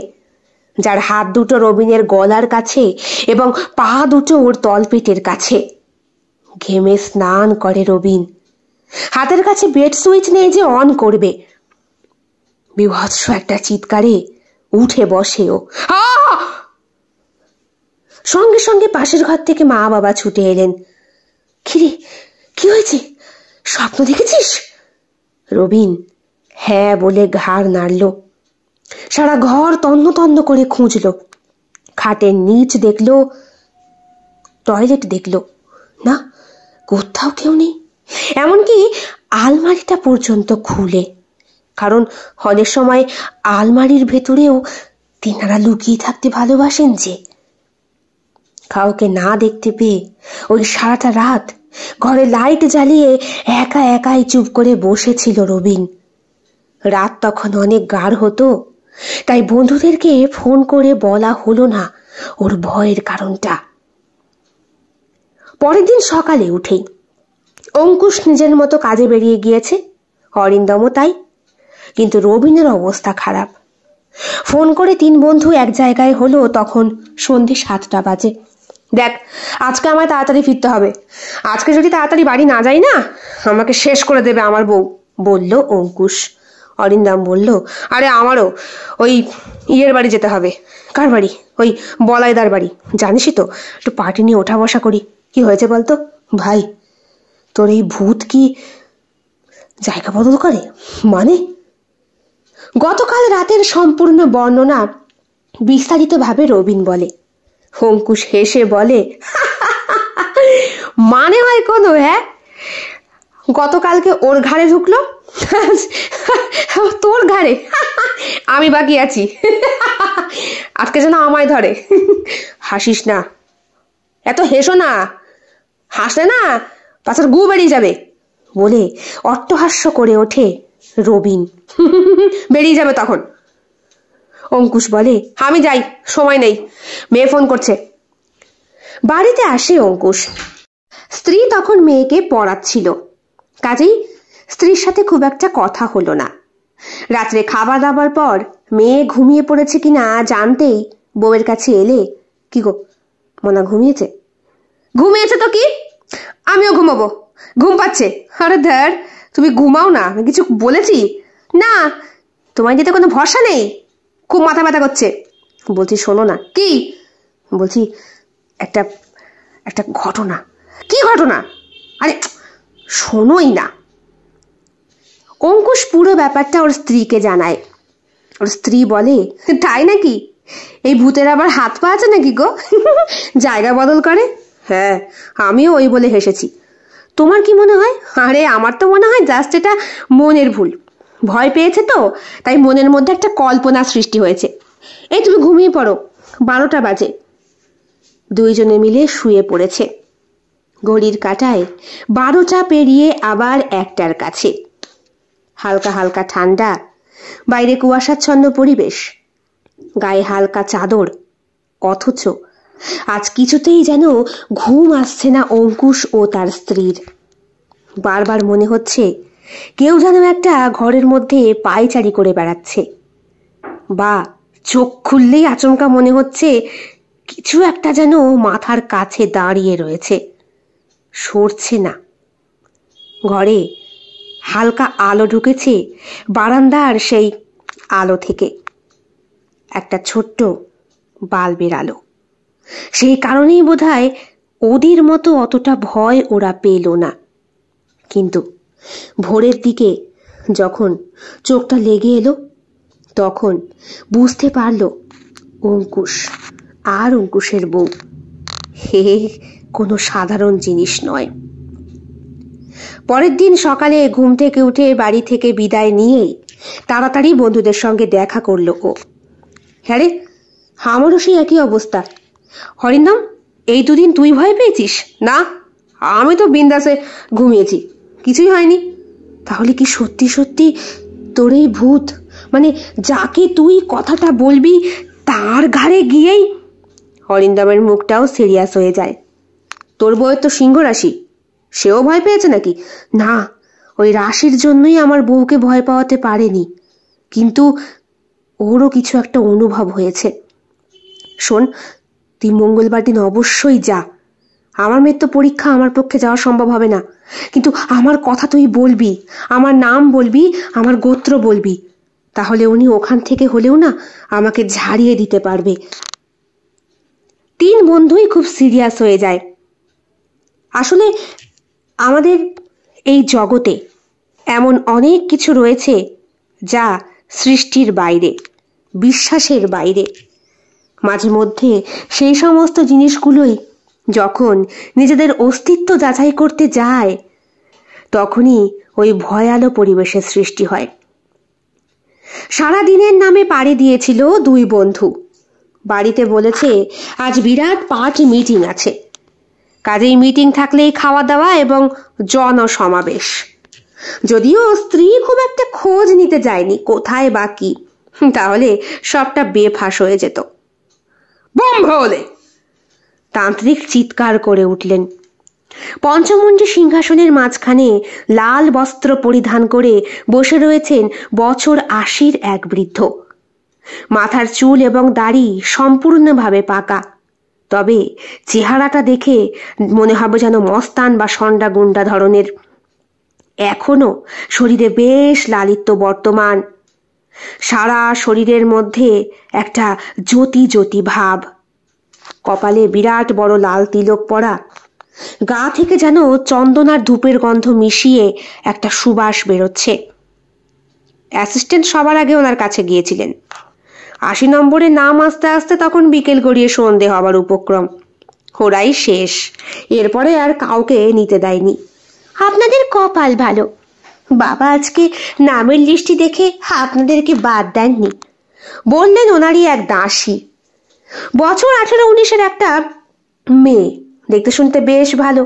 যার হাত দুটো রবিনের গলার কাছে এবং পা দুটো ওর তলপেটের কাছে। ঘেমে স্নান করে রবিন। হাতের কাছে বেড সুইচ নেই যে অন করবে। বিভৎস একটা চিৎকারে উঠে বসে ও। সঙ্গে সঙ্গে পাশের ঘর থেকে মা বাবা ছুটে এলেন। কিরে, কি হয়েছে? স্বপ্ন দেখেছিস? রবিন হ্যাঁ বলে ঘাড় নাড়ল। সারা ঘর তন্ন তন্ন করে খুঁজল। খাটের নিচ দেখলো, টয়লেট দেখলো, না কোথাও কেউ নেই। এমনকি আলমারিটা পর্যন্ত খুলে, কারণ অনেক সময় আলমারির ভেতরেও তিনারা লুকিয়ে থাকতে ভালোবাসেন যে। কাউকে না দেখতে পেয়ে ওই সারাটা রাত ঘরে লাইট জ্বালিয়ে একা একাই চুপ করে বসেছিল রবিন। রাত তখন অনেক গাঢ় হতো, তাই বন্ধুদেরকে ফোন করে বলা হলো না ওর ভয়ের কারণটা। পরের দিন সকালে উঠেই অঙ্কুশ নিজের মতো কাজে বেরিয়ে গিয়েছে, অরিন্দমও তাই। কিন্তু রবিনের অবস্থা খারাপ। ফোন করে 3 বন্ধু এক জায়গায় হলো তখন সন্ধে 7টা বাজে। দেখ, আজকে আমায় তাড়াতাড়ি ফিরতে হবে। আজকে যদি তাড়াতাড়ি বাড়ি না যাই না, আমাকে শেষ করে দেবে আমার বউ, বলল অঙ্কুশ। অরিন্দম বলল, আরে আমারও ওই ইয়ের বাড়ি যেতে হবে। কার বাড়ি? ওই বলাইদার বাড়ি, জানিসই তো, একটু পার্টি নিয়ে ওঠা বসা করি। কি হয়েছে বলতো? ভাই, তোর এই ভূত কি জায়গা বদল করে? মানে? গতকাল রাতের সম্পূর্ণ বর্ণনা বিস্তারিতভাবে রবিন বলে। অঙ্কুশ হেসে বলে, মানে হয় কোনো? হ্যাঁ, গতকালকে ওর ঘাড়ে ঢুকলো, তোর ঘাড়ে আমি বাকি আছি, আজকে যেন আমায় ধরে। হাসিস না, এত হেসো না, হাসলে না পাছার গু বেরিয়ে যাবে, বলে অট্টহাস্য করে ওঠে রবিন। বেরিয়ে যাবে তখন। অঙ্কুশ বলে, আমি যাই, সময় নেই, মেয়ে ফোন করছে। বাড়িতে আসে অঙ্কুশ। স্ত্রী তখন মেয়েকে পড়াচ্ছিল, কাজেই স্ত্রীর সাথে খুব একটা কথা হলো না। রাত্রে খাবার দাবার পর মেয়ে ঘুমিয়ে পড়েছে কিনা জানতেই বউয়ের কাছে এলে, কি গো মনা ঘুমিয়েছে? ঘুমিয়েছে তো কি, আমিও ঘুমাবো, ঘুম পাচ্ছে। আরে ধর, তুমি ঘুমাও না, আমি কিছু বলেছি? না, তোমার যেতে কোনো ভরসা নেই, খুব মাথা ব্যথা করছে। বলছি শোনো না। কি? বলছি একটা একটা ঘটনা। কি ঘটনা? আরে শোনোই না। অঙ্কুশ পুরো ব্যাপারটা ওর স্ত্রীকে জানায়। ওর স্ত্রী বলে, তাই নাকি? এই ভূতের আবার হাত পা আছে নাকি গো, জায়গা বদল করে? হ্যাঁ, আমিও ওই বলে হেসেছি। তোমার কি মনে হয়? আরে আমার তো মনে হয় জাস্ট এটা মনের ভুল। ভয় পেয়েছে তো, তাই মনের মধ্যে একটা কল্পনা সৃষ্টি হয়েছে। এই তুমি ঘুমিয়ে পড়ো, 12টা বাজে। দুইজনে মিলে শুয়ে পড়েছে। ঘড়ির কাঁটায় 12টা পেরিয়ে আবার 1টার কাছে। হালকা হালকা ঠান্ডা, বাইরে কুয়াশাচ্ছন্ন পরিবেশ। গায়ে হালকা চাদর, অথচ আজ কিছুতেই যেন ঘুম আসছে না অঙ্কুশ ও তার স্ত্রীর। বারবার মনে হচ্ছে কেউ যেন একটা ঘরের মধ্যে পায়চারি করে বেড়াচ্ছে, বা চোখ খুললেই আচমকা মনে হচ্ছে কিছু একটা যেন মাথার কাছে দাঁড়িয়ে রয়েছে, সরছে না। ঘরে হালকা আলো ঢুকেছে বারান্দার সেই আলো থেকে, একটা ছোট্ট বাল্বের আলো। সেই কারণেই বোধহয় ওদের মতো অতটা ভয় ওরা পেল না। কিন্তু ভোরের দিকে যখন চোখটা লেগে এলো, তখন বুঝতে পারল অঙ্কুশ আর অঙ্কুশের বউ হে কোনো সাধারণ জিনিস নয়। পরের দিন সকালে ঘুম থেকে উঠে বাড়ি থেকে বিদায় নিয়েই তাড়াতাড়ি বন্ধুদের সঙ্গে দেখা করলো ও। হ্যাঁ রে, আমারও সেই একই অবস্থা। হরিন্দম, এই দুদিন তুই ভয় পেয়েছিস? না, আমি তো বিন্দাসে ঘুমিয়েছি, কিছুই হয়নি। তাহলে কি সত্যি সত্যি তোর এই ভূত, মানে যাকে তুই কথাটা বলবি তার ঘাড়ে গিয়েই? হরিন্দমের মুখটাও সিরিয়াস হয়ে যায়। তোর বউয়ের তো সিংহ রাশি, সেও ভয় পেয়েছে নাকি? না, ওই রাশির জন্যই আমার বউকে ভয় পাওয়াতে পারেনি, কিন্তু ওরও কিছু একটা অনুভব হয়েছে। শোন, তুই মঙ্গলবার দিন অবশ্যই যা। আমার মেয়ের তো পরীক্ষা, আমার পক্ষে যাওয়া সম্ভব হবে না, কিন্তু আমার কথা তুই বলবি, আমার নাম বলবি, আমার গোত্র বলবি, তাহলে উনি ওখান থেকে হলেও না আমাকে ঝাড়িয়ে দিতে পারবে। তিন বন্ধুই খুব সিরিয়াস হয়ে যায়। আসলে আমাদের এই জগতে এমন অনেক কিছু রয়েছে যা সৃষ্টির বাইরে, বিশ্বাসের বাইরে। মাঝে মধ্যে সেই সমস্ত জিনিসগুলোই যখন নিজেদের অস্তিত্ব যাচাই করতে যায়, তখনই ওই ভয়ালো পরিবেশের সৃষ্টি হয়। সারা দিনের নামে পাড়ি দিয়েছিল দুই বন্ধু। বাড়িতে বলেছে আজ বিরাট পার্টি মিটিং আছে, কাজেই মিটিং থাকলেই খাওয়া দাওয়া এবং জনসমাবেশ। যদিও স্ত্রী খুব একটা খোঁজ নিতে যায়নি কোথায় বা কি, তাহলে সবটা বেফাঁস হয়ে যেত। বম্ব হলে তান্ত্রিক চিৎকার করে উঠলেন। পঞ্চমুণ্ডী সিংহাসনের মাঝখানে লাল বস্ত্র পরিধান করে বসে রয়েছেন বছর ৮০ এক বৃদ্ধ। মাথার চুল এবং দাড়ি সম্পূর্ণভাবে পাকা, তবে চেহারাটা দেখে মনে হবে যেন মস্তান বা সন্ডা গুন্ডা ধরনের। এখনো শরীরে বেশ লালিত্য বর্তমান, সারা শরীরের মধ্যে একটা জ্যোতি জ্যোতি ভাব। কপালে বিরাট বড় লাল তিলক পরা, গা থেকে যেন চন্দন আর ধূপের গন্ধ মিশিয়ে একটা সুবাস বেরোচ্ছে। অ্যাসিস্ট্যান্ট সবার আগে ওনার কাছে গিয়েছিলেন। ৮০ নম্বরে নাম আসতে আসতে তখন বিকেল গড়িয়ে সন্ধে হবার উপক্রম। ওরাই শেষ, এরপরে আর কাউকে নিতে দেয়নি। আপনাদের কপাল ভালো, বাবা আজকে নামের লিস্টি দেখে আপনাদেরকে বাদ দেননি, বললেন ওনারই এক দাসী। বছর ১৮-১৯-এর একটা মেয়ে, দেখতে শুনতে বেশ ভালো।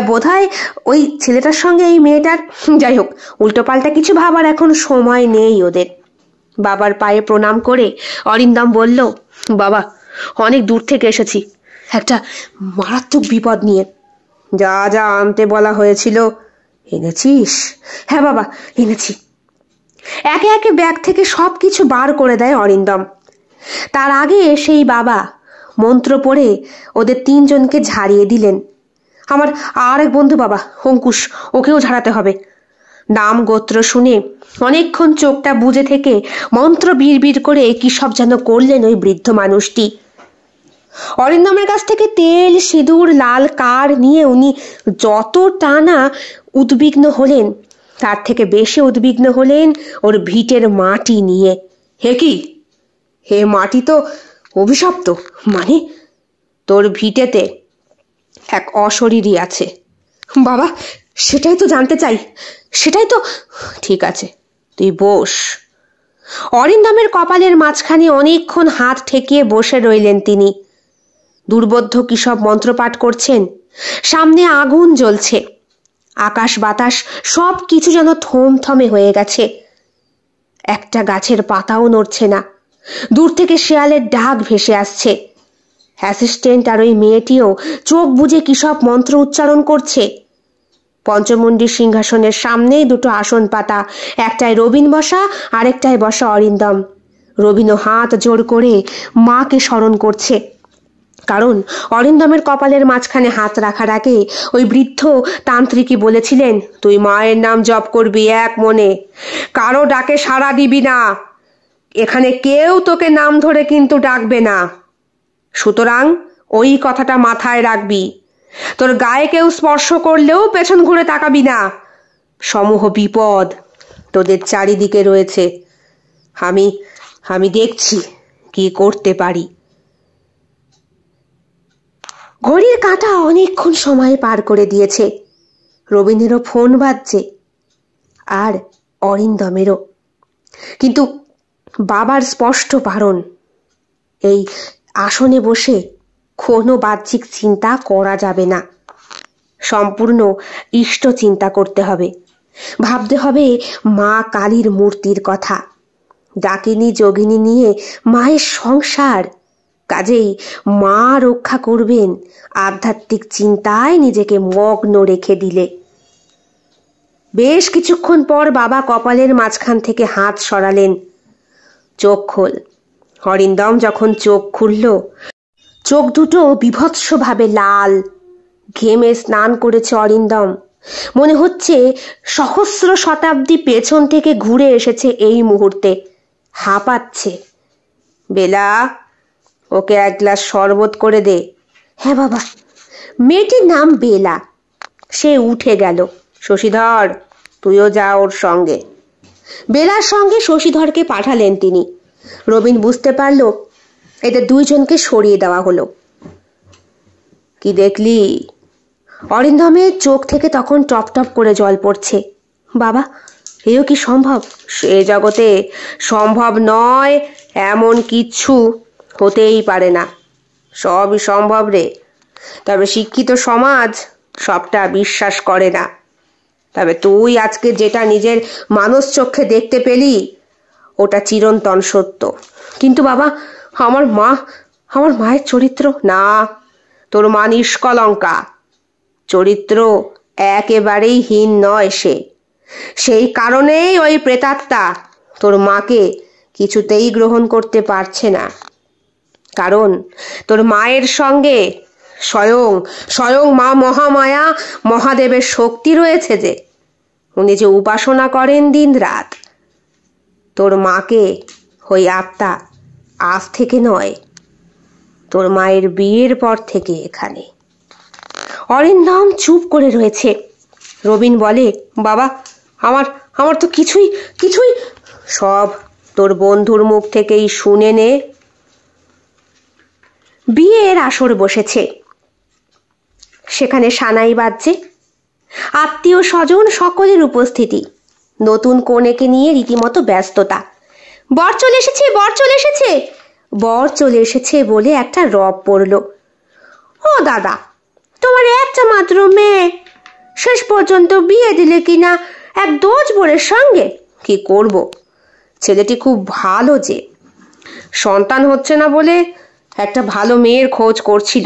বোধহয় ওই ছেলেটার সঙ্গে এই মেয়েটার, যাই হোক, উল্টোপাল্টা কিছু ভাবার এখন সময় নেই ওদের। বাবার পায়ে প্রণাম করে অরিন্দম বলল, বাবা, অনেক দূর থেকে এসেছি একটা মারাত্মক বিপদ নিয়ে। যা যা আনতে বলা হয়েছিল এনেছিস? হ্যাঁ বাবা, এনেছি। একে একে ব্যাগ থেকে সবকিছু বার করে দেয় অরিন্দম। তার আগে সেই বাবা মন্ত্র পড়ে ওদের ৩ জনকে ঝাড়িয়ে দিলেন। আমার আর এক বন্ধু বাবা, অঙ্কুশ, ওকেও ঝাড়াতে হবে। নাম গোত্র শুনে অনেকক্ষণ চোখটা বুজে থেকে মন্ত্র বিড়বিড় করে কি সব যেন করলেন ওই বৃদ্ধ মানুষটি। অরিন্দমের কাছ থেকে তেল, সিঁদুর, লাল কার নিয়ে উনি যতটা না উদ্বিগ্ন হলেন, তার থেকে বেশি উদ্বিগ্ন হলেন ওর ভিটের মাটি নিয়ে। হে কি, হে মাটি তো অভিশপ্ত, মানে তোর ভিটেতে এক অশরীরী আছে। বাবা, সেটাই তো জানতে চাই, সেটাই তো। ঠিক আছে, তুই বস। অরিন্দমের কপালের মাঝখানে অনেকক্ষণ হাত ঠেকিয়ে বসে রইলেন তিনি। দুর্বোধ্য কি সব মন্ত্রপাঠ করছেন। সামনে আগুন জ্বলছে, আকাশ বাতাস সব কিছু যেন থমথমে হয়ে গেছে। একটা গাছের পাতাও নড়ছে না, দূর থেকে শেয়ালের ডাক ভেসে আসছে। অ্যাসিস্ট্যান্ট আর ওই মেয়েটিও চোখ বুজে কি সব মন্ত্র উচ্চারণ করছে। পঞ্চমুণ্ডীর সিংহাসনের সামনেই দুটো আসন পাতা, একটায় রবিন বসা, আরেকটায় বসা অরিন্দম। রবিনও হাত জোর করে মাকে স্মরণ করছে, কারণ অরিন্দমের কপালের মাঝখানে হাত রাখার আগে ওই বৃদ্ধ তান্ত্রিকই বলেছিলেন, তুই মায়ের নাম জপ করবি এক মনে, কারো ডাকে সাড়া দিবি না, এখানে কেউ তোকে নাম ধরে কিন্তু ডাকবে না। সুতরাং ওই কথাটা মাথায় রাখবি। তোর গায়ে কেউ স্পর্শ করলেও পেছন ঘুরে তাকাবি না। সমূহ বিপদ তোদের চারিদিকে রয়েছে। আমি আমি দেখছি কি করতে পারি। ঘড়ির কাঁটা অনেকক্ষণ সময় পার করে দিয়েছে। রবিনেরও ফোন বাজছে, আর অরিন্দমেরও। কিন্তু বাবার স্পষ্ট বারণ, এই আসনে বসে কোনো বাহ্যিক চিন্তা করা যাবে না। সম্পূর্ণ ইষ্ট চিন্তা করতে হবে। ভাবতে হবে মা কালীর মূর্তির কথা। ডাকিনী যোগিনী নিয়ে মায়ের সংসার, কাজেই মা রক্ষা করবেন আধ্যাত্মিক চিন্তায় নিজেকে মগ্ন রেখে দিলে। বেশ কিছুক্ষণ পর বাবা কপালের মাঝখান থেকে হাত সরালেন। চোখ খোল। অরিন্দম যখন চোখ খুলল, চোখ দুটো বিভৎসভাবে লাল। ঘেমে স্নান করেছে অরিন্দম। মনে হচ্ছে সহস্র শতাব্দী পেছন থেকে ঘুরে এসেছে এই মুহূর্তে। হাঁপাচ্ছে। বেলা, ওকে এক গ্লাস শরবত করে দে। হ্যাঁ বাবা। মেয়েটির নাম বেলা। সে উঠে গেল। শশীধর, তুইও যা ওর সঙ্গে। বেলার সঙ্গে শশীধরকে পাঠালেন তিনি। রবিন বুঝতে পারল এদের দুইজনকে সরিয়ে দেওয়া হলো। কি দেখলি? অরিন্দমের চোখ থেকে তখন টপ টপ করে জল পড়ছে। বাবা, এও কি সম্ভব? সে জগতে সম্ভব নয় এমন কিচ্ছু হতেই পারে না। সবই সম্ভব রে। তবে শিক্ষিত সমাজ সবটা বিশ্বাস করে না। তবে তুই আজকে যেটা নিজের মানস চক্ষে দেখতে পেলি, ওটা চিরন্তন সত্য। কিন্তু বাবা, আমার মায়ের চরিত্র না। তোর মা নিষ্কলঙ্কা, চরিত্র একেবারেই হীন নয় সে। সেই কারণেই ওই প্রেতাত্মা তোর মাকে কিছুতেই গ্রহণ করতে পারছে না। কারণ তোর মায়ের সঙ্গে স্বয়ং মা মহামায়া মহাদেবের শক্তি রয়েছে, যে উনি যে উপাসনা করেন দিন রাত। তোর মাকে ওই আত্মা আজ থেকে নয়, তোর মায়ের বিয়ের পর থেকে এখানে। অরিন্দম চুপ করে রয়েছে। রবিন বলে, বাবা, আমার তো কিছুই সব তোর বন্ধুর মুখ থেকেই শুনে নে। বিয়ের আসর বসেছে। সেখানে সানাই বাজছে। আত্মীয় স্বজন সকলের উপস্থিতি। নতুন কনেকে নিয়ে রীতিমতো ব্যস্ততা। বর চলে এসেছে, বর চলে এসেছে, বর চলে এসেছে বলে একটা রব পড়ল। ও দাদা, তোমার একটা মাত্র মেয়ে, শেষ পর্যন্ত বিয়ে দিলে কিনা এক দোজ বোরের সঙ্গে? কি করব, ছেলেটি খুব ভালো, যে সন্তান হচ্ছে না বলে একটা ভালো মেয়ের খোঁজ করছিল।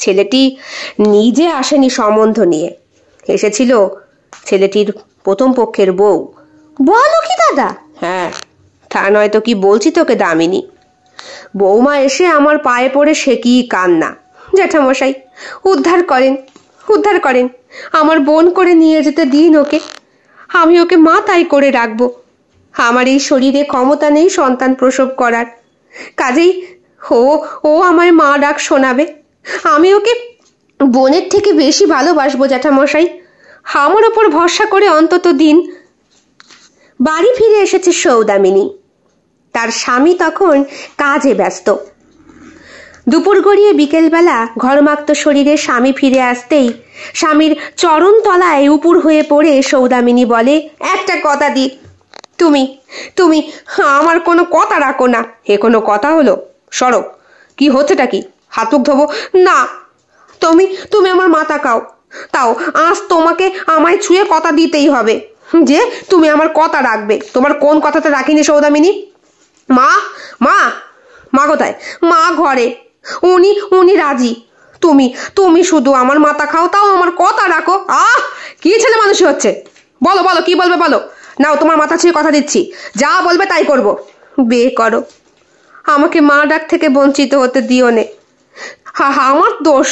ছেলেটি নিজে আসেনি সম্বন্ধ নিয়ে, এসেছিল ছেলেটির প্রথম পক্ষের বউ। বলো কি দাদা? হ্যাঁ, তা নয় তো কি বলছি তোকে দামিনী। বৌমা এসে আমার পায়ে পড়ে সে কি কান্না। জ্যাঠামশাই উদ্ধার করেন, আমার বোন করে নিয়ে যেতে দিন ওকে। আমি ওকে মা তাই করে রাখবো। আমার এই শরীরে ক্ষমতা নেই সন্তান প্রসব করার, কাজেই ও আমায় মা ডাক শোনাবে। আমি ওকে বোনের থেকে বেশি ভালোবাসবো জ্যাঠামশাই, আমার ওপর ভরসা করে অন্তত দিন। বাড়ি ফিরে এসেছে সৌদামিনী। তার স্বামী তখন কাজে ব্যস্ত। দুপুর গড়িয়ে বিকেলবেলা ঘরমাক্ত শরীরে স্বামী ফিরে আসতেই স্বামীর চরণ তলায় উপুর হয়ে পড়ে সৌদামিনী বলে, একটা কথা দি, তুমি আমার কোনো কথা রাখো না। এ কোনো কথা হলো? সরো। কি হচ্ছেটা কি? হাতুক ধোবো না। তুমি আমার মাথা তাও আজ তোমাকে আমায় ছুঁয়ে কথা দিতেই হবে যে তুমি আমার কথা রাখবে। তোমার কোন কথাটা রাখিনি সৌদামিনী? মা মা মা কোথায়? মা ঘরে। উনি উনি রাজি। তুমি তুমি শুধু আমার মাথা খাও, তাও আমার কথা রাখো। কি ছেলে মানুষই হচ্ছে? বলো বলো, কি বলবে বলো। নাও, তোমার মাথা ছুঁয়ে কথা দিচ্ছি, যা বলবে তাই করব। বিয়ে করো, আমাকে মা ডাক থেকে বঞ্চিত হতে দিও নে। আমার দোষ?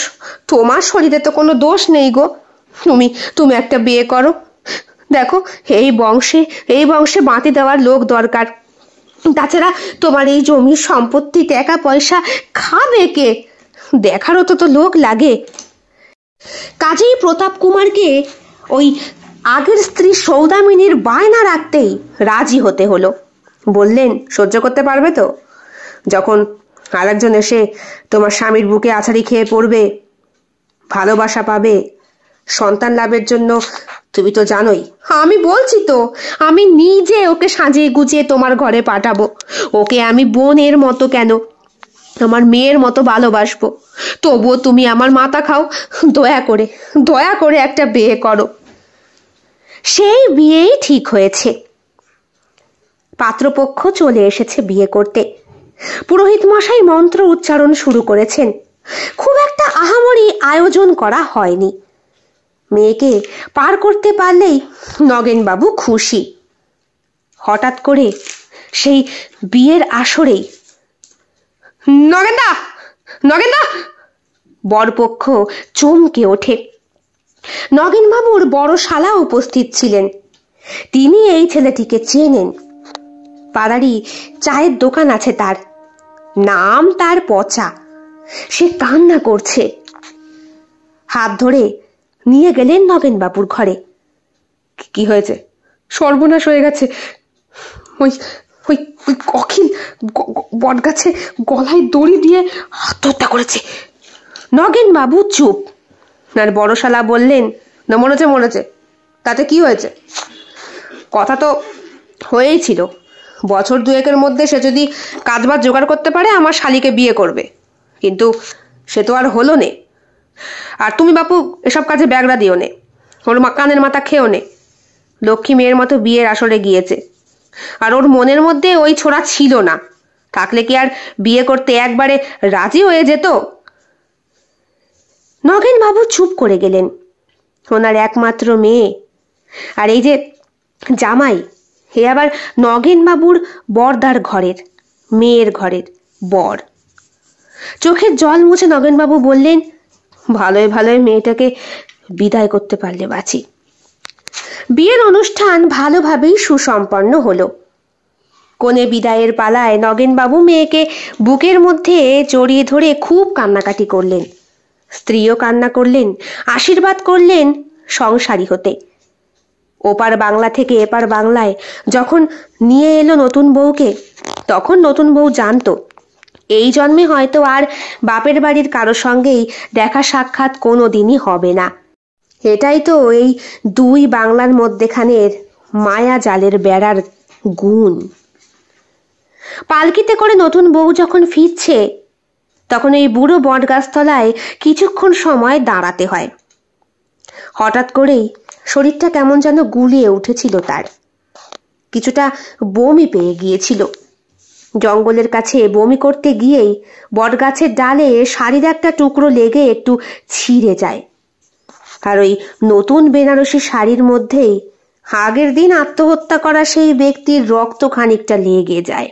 তোমার শরীরে তো কোনো দোষ নেই গো। তুমি তুমি একটা বিয়ে করো। দেখো, এই বংশে বাঁতি দেওয়ার লোক দরকার। তাছাড়া তোমার এই জমির সম্পত্তি, টাকা পয়সা খাবে কে? দেখারও তো লোক লাগে। কাজেই প্রতাপ কুমারকে ওই আগের স্ত্রী সৌদামিনীর বায়না রাখতেই রাজি হতে হলো। বললেন, সহ্য করতে পারবে তো? যখন আরেকজন এসে তোমার স্বামীর বুকে আছাড়ি খেয়ে পড়বে, ভালোবাসা পাবে, সন্তান লাভের জন্য তুমি তো জানোই। আমি বলছি তো, আমি নিজে ওকে সাজিয়ে গুছিয়ে তোমার ঘরে পাঠাবো। ওকে আমি বোনের মতো কেন, আমার মেয়ের মতো ভালোবাসবো। তবুও তুমি আমার মাথা খাও। দয়া করে একটা বিয়ে করো। সেই বিয়েই ঠিক হয়েছে। পাত্রপক্ষ চলে এসেছে বিয়ে করতে। পুরোহিত মশাই মন্ত্র উচ্চারণ শুরু করেছেন। খুব একটা আহামরি আয়োজন করা হয়নি। মেয়েকে পার করতে পারলেই নগেনবাবু খুশি। হঠাৎ করে সেই বিয়ের আসরেই নগেনদা, নগেনদা! বরপক্ষ চমকে ওঠে। নগেনবাবুর বড় শালা উপস্থিত ছিলেন। তিনি এই ছেলেটিকে চেনেন। পাড়ারই চায়ের দোকান আছে তার, নাম তার পচা। সে কান্না করছে। হাত ধরে নিয়ে গেলেন নগেনবাবুর ঘরে। কি হয়েছে? সর্বনাশ হয়ে গেছে। ওই ওই ওই অখিল বটগাছে গলায় দড়ি দিয়ে আত্মহত্যা করেছে। নগেনবাবু চুপ। আর বড়শালা বললেন, না, মরেছে। তাতে কি হয়েছে? কথা তো হয়েই ছিল, বছর দুয়েকের মধ্যে সে যদি কাজবাজ জোগাড় করতে পারে আমার শালিকে বিয়ে করবে। কিন্তু সে তো আর হলো নে। আর তুমি বাপু এসব কাজে ব্যাগরা দিও নে, ওর কানের মাথা খেও নে। লক্ষ্মী মেয়ের মতো বিয়ের আসরে গিয়েছে, আর ওর মনের মধ্যে ওই ছোড়া ছিল না। থাকলে কি আর বিয়ে করতে একবারে রাজি হয়ে যেত? নগেনবাবু চুপ করে গেলেন। ওনার একমাত্র মেয়ে, আর এই যে জামাই, হে আবার নগেনবাবুর বরদার ঘরের, মেয়ের ঘরের বর। চোখের জল মুছে নগেনবাবু বললেন, ভালোই ভালোই মেয়েটাকে বিদায় করতে পারলে বাঁচি। বিয়ের অনুষ্ঠান ভালোভাবেই সুসম্পন্ন হলো। কনে বিদায়ের পালায় নগেনবাবু মেয়েকে বুকের মধ্যে জড়িয়ে ধরে খুব কান্নাকাটি করলেন। স্ত্রীও কান্না করলেন, আশীর্বাদ করলেন সংসারী হতে। ওপার বাংলা থেকে এপার বাংলায় যখন নিয়ে এলো নতুন বউকে, তখন নতুন বউ জানতো এই জন্মে হয়তো আর বাপের বাড়ির কারো সঙ্গেই দেখা সাক্ষাৎ কোনো দিনই হবে না। এটাই তো এই দুই বাংলার মধ্যেখানের মায়া জালের বেড়ার গুণ। পালকিতে করে নতুন বউ যখন ফিরছে, তখন এই বুড়ো বটগাছতলায় কিছুক্ষণ সময় দাঁড়াতে হয়। হঠাৎ করেই শরীরটা কেমন যেন গুলিয়ে উঠেছিল তার। কিছুটা বমি পেয়ে গিয়েছিল। জঙ্গলের কাছে বমি করতে গিয়েই বটগাছের ডালে শাড়ির একটা টুকরো লেগে একটু ছিঁড়ে যায়। আর ওই নতুন বেনারসি শাড়ির মধ্যেই আগের দিন আত্মহত্যা করা সেই ব্যক্তির রক্ত খানিকটা লেগে যায়।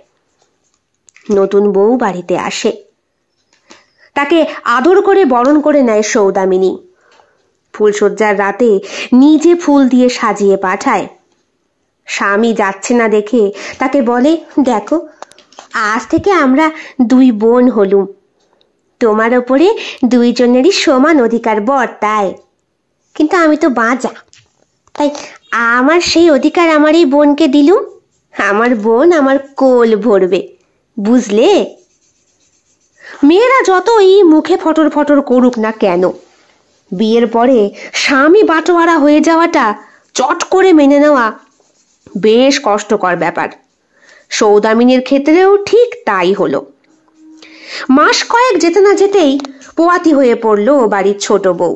নতুন বউ বাড়িতে আসে। তাকে আদর করে বরণ করে নেয় সৌদামিনী। ফুলশয্যার রাতে নিজে ফুল দিয়ে সাজিয়ে পাঠায়। স্বামী যাচ্ছে না দেখে তাকে বলে, দেখো, আজ থেকে আমরা দুই বোন হলুম। তোমার ওপরে দুইজনেরই সমান অধিকার বর্তায়। কিন্তু আমি তো বাঁচা, তাই আমার সেই অধিকার আমার এই বোনকে দিলুম। আমার বোন আমার কোল ভরবে, বুঝলে? মেয়েরা যতই মুখে ফটর ফটর করুক না কেন, বিয়ের পরে স্বামী বাটোয়ারা হয়ে যাওয়াটা চট করে মেনে নেওয়া বেশ কষ্টকর ব্যাপার। সৌদামিনীর ক্ষেত্রেও ঠিক তাই হলো। মাস কয়েক যেতে না যেতেই পোয়াতি হয়ে পড়ল বাড়ির ছোট বউ।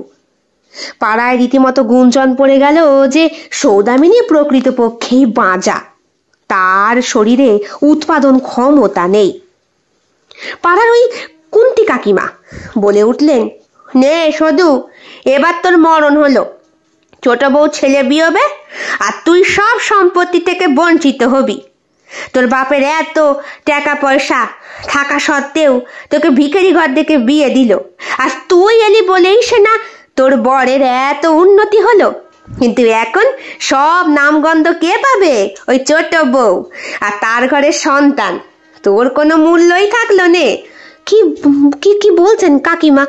পাড়ায় রীতিমতো গুঞ্জন পড়ে গেল যে সৌদামিনী প্রকৃতপক্ষেই বাঁজা। তার শরীরে উৎপাদন ক্ষমতা নেই। পাড়ার ওই কুন্তি কাকিমা বলে উঠলেন, নে সদু, এবার তোর মরণ হলো। ছোট বউ ছেলে বিয়েবে আর তুই সব সম্পত্তি থেকে বঞ্চিত হবি। তোর বাপের এত টাকা পয়সা থাকা সত্ত্বেও তোকে ভিখারি ঘর থেকে বিয়ে দিল, আর তুই এলি বলেই সে না তোর বরের এত উন্নতি হলো। কিন্তু এখন সব নামগন্ধ কে পাবে? ওই ছোট বউ আর তার ঘরের সন্তান। তোর কোনো মূল্যই থাকলো নে। কি কি কি বলছেন কাকিমা?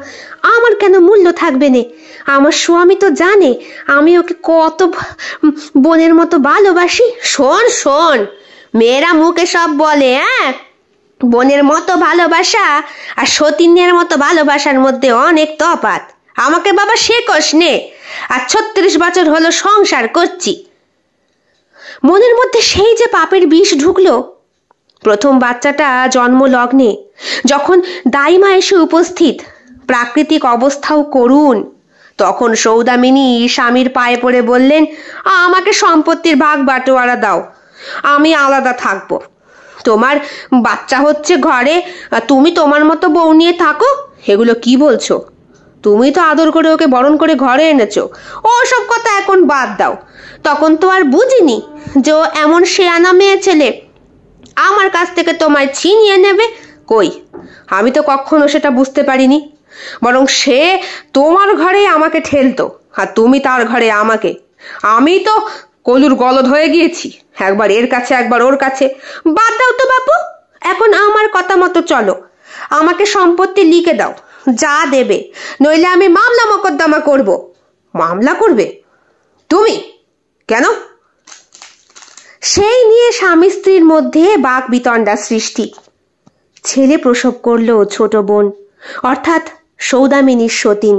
আমার কেন মূল্য থাকবে নে? আমার স্বামী তো জানে আমি ওকে কত বোনের মতো ভালোবাসি। শোন শোন, মেয়েরা মুখে সব বলে, হ্যাঁ, বোনের মতো ভালোবাসা আর সতীনের মতো ভালোবাসার মধ্যে অনেক তফাৎ। আমাকে বাবা শেকস নে। আর 36 বছর হলো সংসার করছি। মনের মধ্যে সেই যে পাপের বিষ ঢুকলো। প্রথম বাচ্চাটা জন্ম লগ্নে যখন দাইমা এসে উপস্থিত, প্রাকৃতিক অবস্থাও করুণ, তখন সৌদামিনী স্বামীর পায়ে পড়ে বললেন, আমাকে সম্পত্তির ভাগ বাটোয়ারা দাও, আমি আলাদা থাকবো। তোমার বাচ্চা হচ্ছে ঘরে, তুমি তোমার মতো বউ নিয়ে থাকো। এগুলো কি বলছো? তুমি তো আদর করে ওকে বরণ করে ঘরে এনেছো। ওসব কথা এখন বাদ দাও। তখন তো আর বুঝিনি যে ও এমন শেয়ানা মেয়ে ছেলে আমার কাছ থেকে তোমায় ছিনিয়ে নেবে। কই, আমি তো কখনো সেটা বুঝতে পারিনি। বরং সে তোমার ঘরে আমাকে ঠেলতো, আর তুমি তার ঘরে আমাকে। আমি তো কলুর গলদ হয়ে গিয়েছি, একবার এর কাছে একবার ওর কাছে। বাদ দাও তো বাপু, এখন আমার কথা মতো চলো। আমাকে সম্পত্তি লিখে দাও, যা দেবে, নইলে আমি মামলা মোকদ্দমা করব। মামলা করবে তুমি? কেন? সেই নিয়ে স্বামী স্ত্রীর মধ্যে বাক বিতণ্ডা সৃষ্টি। ছেলে প্রসব করলো ছোট বোন, অর্থাৎ সৌদামিনীর সতীন।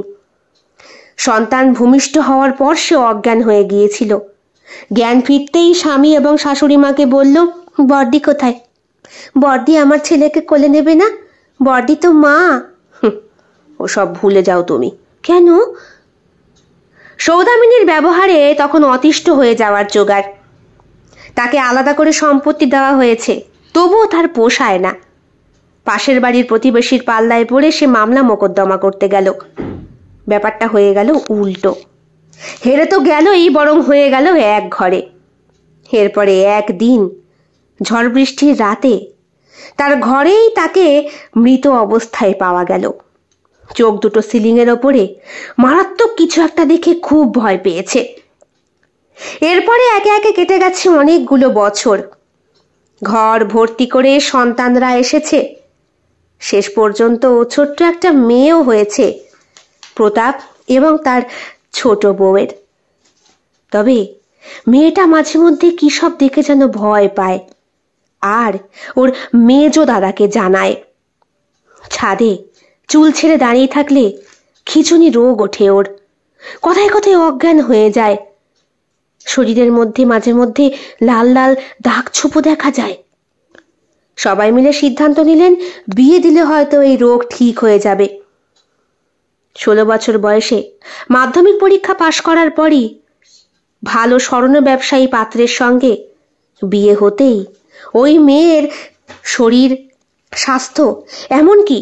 সন্তান ভূমিষ্ঠ হওয়ার পর সে অজ্ঞান হয়ে গিয়েছিল। জ্ঞান ফিরতেই স্বামী এবং শাশুড়ি মাকে বলল, বর্দি কোথায়? বর্দি আমার ছেলেকে কোলে নেবে না? বর্দি তো মা। ওসব ভুলে যাও তুমি। কেন? সৌদামিনীর ব্যবহারে তখন অতিষ্ঠ হয়ে যাওয়ার জোগাড়। তাকে আলাদা করে সম্পত্তি দেওয়া হয়েছে, তবুও তার পোষায় না। পাশের বাড়ির প্রতিবেশীর পাল্লায় পড়ে সে মামলা মোকদ্দমা করতে গেল। ব্যাপারটা হয়ে গেল উল্টো। হেরে তো গেলই, বরং হয়ে গেল এক ঘরে। এরপরে একদিন ঝড় বৃষ্টির রাতে তার ঘরেই তাকে মৃত অবস্থায় পাওয়া গেল। চোখ দুটো সিলিংয়ের ওপরে, মারাত্মক কিছু একটা দেখে খুব ভয় পেয়েছে। এরপরে একে একে কেটে গেছে অনেকগুলো বছর। ঘর ভর্তি করে সন্তানরা এসেছে। শেষ পর্যন্ত ছোট্ট একটা মেয়েও হয়েছে, প্রতাপ এবং তার ছোট বউয়ের। তবে মেয়েটা মাঝে মধ্যে কি সব দেখে যেন ভয় পায়, আর ওর মেজো দাদাকে জানায়। ছাদে চুল ছেড়ে দাঁড়িয়ে থাকলে খিঁচুনি রোগ ওঠে ওর, কথায় কথায় অজ্ঞান হয়ে যায়। শরীরের মধ্যে মাঝে মধ্যে লাল লাল দাগ ছোপ দেখা যায়। সবাই মিলে সিদ্ধান্ত নিলেন বিয়ে দিলে হয়তো এই রোগ ঠিক হয়ে যাবে। 16 বছর বয়সে মাধ্যমিক পরীক্ষা পাশ করার পরই ভালো স্বর্ণ ব্যবসায়ী পাত্রের সঙ্গে বিয়ে হতেই ওই মেয়ের শরীর, স্বাস্থ্য, এমনকি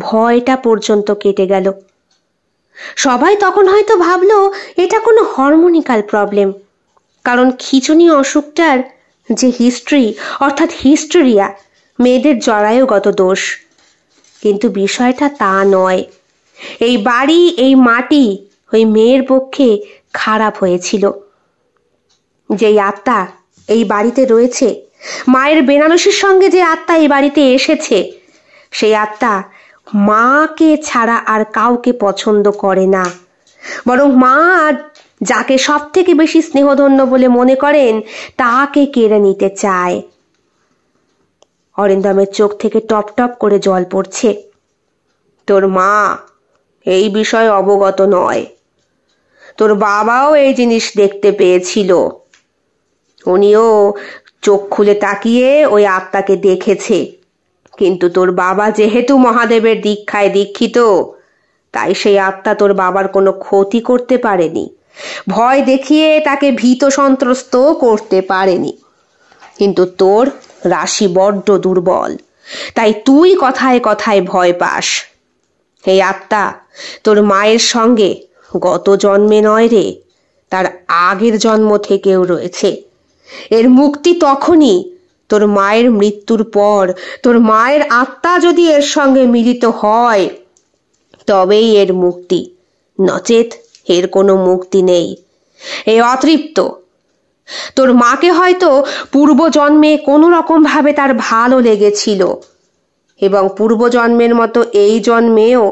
ভয়টা পর্যন্ত কেটে গেল। সবাই তখন হয়তো ভাবলো এটা কোনো হরমোনিক্যাল প্রবলেম, কারণ খিঁচুনি অসুখটার যে হিস্ট্রি, অর্থাৎ হিস্টেরিয়া, মেয়েদের জরায়ুগত দোষ। কিন্তু বিষয়টা তা নয়। এই বাড়ি, এই মাটি ওই মেয়ের পক্ষে খারাপ হয়েছিল। যেই আত্মা এই বাড়িতে রয়েছে, মায়ের বেনারসির সঙ্গে যে আত্মা এই বাড়িতে এসেছে, সেই আত্মা মাকে ছাড়া আর কাউকে পছন্দ করে না। বরং মা যাকে সব থেকে বেশি স্নেহধন্য বলে মনে করেন, তাকে কেড়ে নিতে চায়। অরিন্দমের চোখ থেকে টপ টপ করে জল পড়ছে। তোর মা এই বিষয়ে অবগত নয়। তোর বাবাও এই জিনিস দেখতে পেয়েছিল। উনিও চোখ খুলে তাকিয়ে ওই আত্মাকে দেখেছে। কিন্তু তোর বাবা যেহেতু মহাদেবের দীক্ষায় দীক্ষিত, তাই সেই আত্মা তোর বাবার কোনো ক্ষতি করতে পারেনি, ভয় দেখিয়ে তাকে ভীত সন্ত্রস্ত করতে পারেনি। কিন্তু তোর রাশি বড্ড দুর্বল, তাই তুই কথায় কথায় ভয় পাস। এই আত্মা তোর মায়ের সঙ্গে গত জন্মে নয় রে, তার আগের জন্ম থেকেও রয়েছে। এর মুক্তি তখনই তোর মায়ের মৃত্যুর পর। তোর মায়ের আত্মা যদি এর সঙ্গে মিলিত হয় তবেই এর মুক্তি, নচেত এর কোনো মুক্তি নেই। এই অতৃপ্ত তোর মাকে হয়তো পূর্বজন্মে কোনো রকম ভাবে তার ভালো লেগেছিল, এবং পূর্বজন্মের মতো এই জন্মেও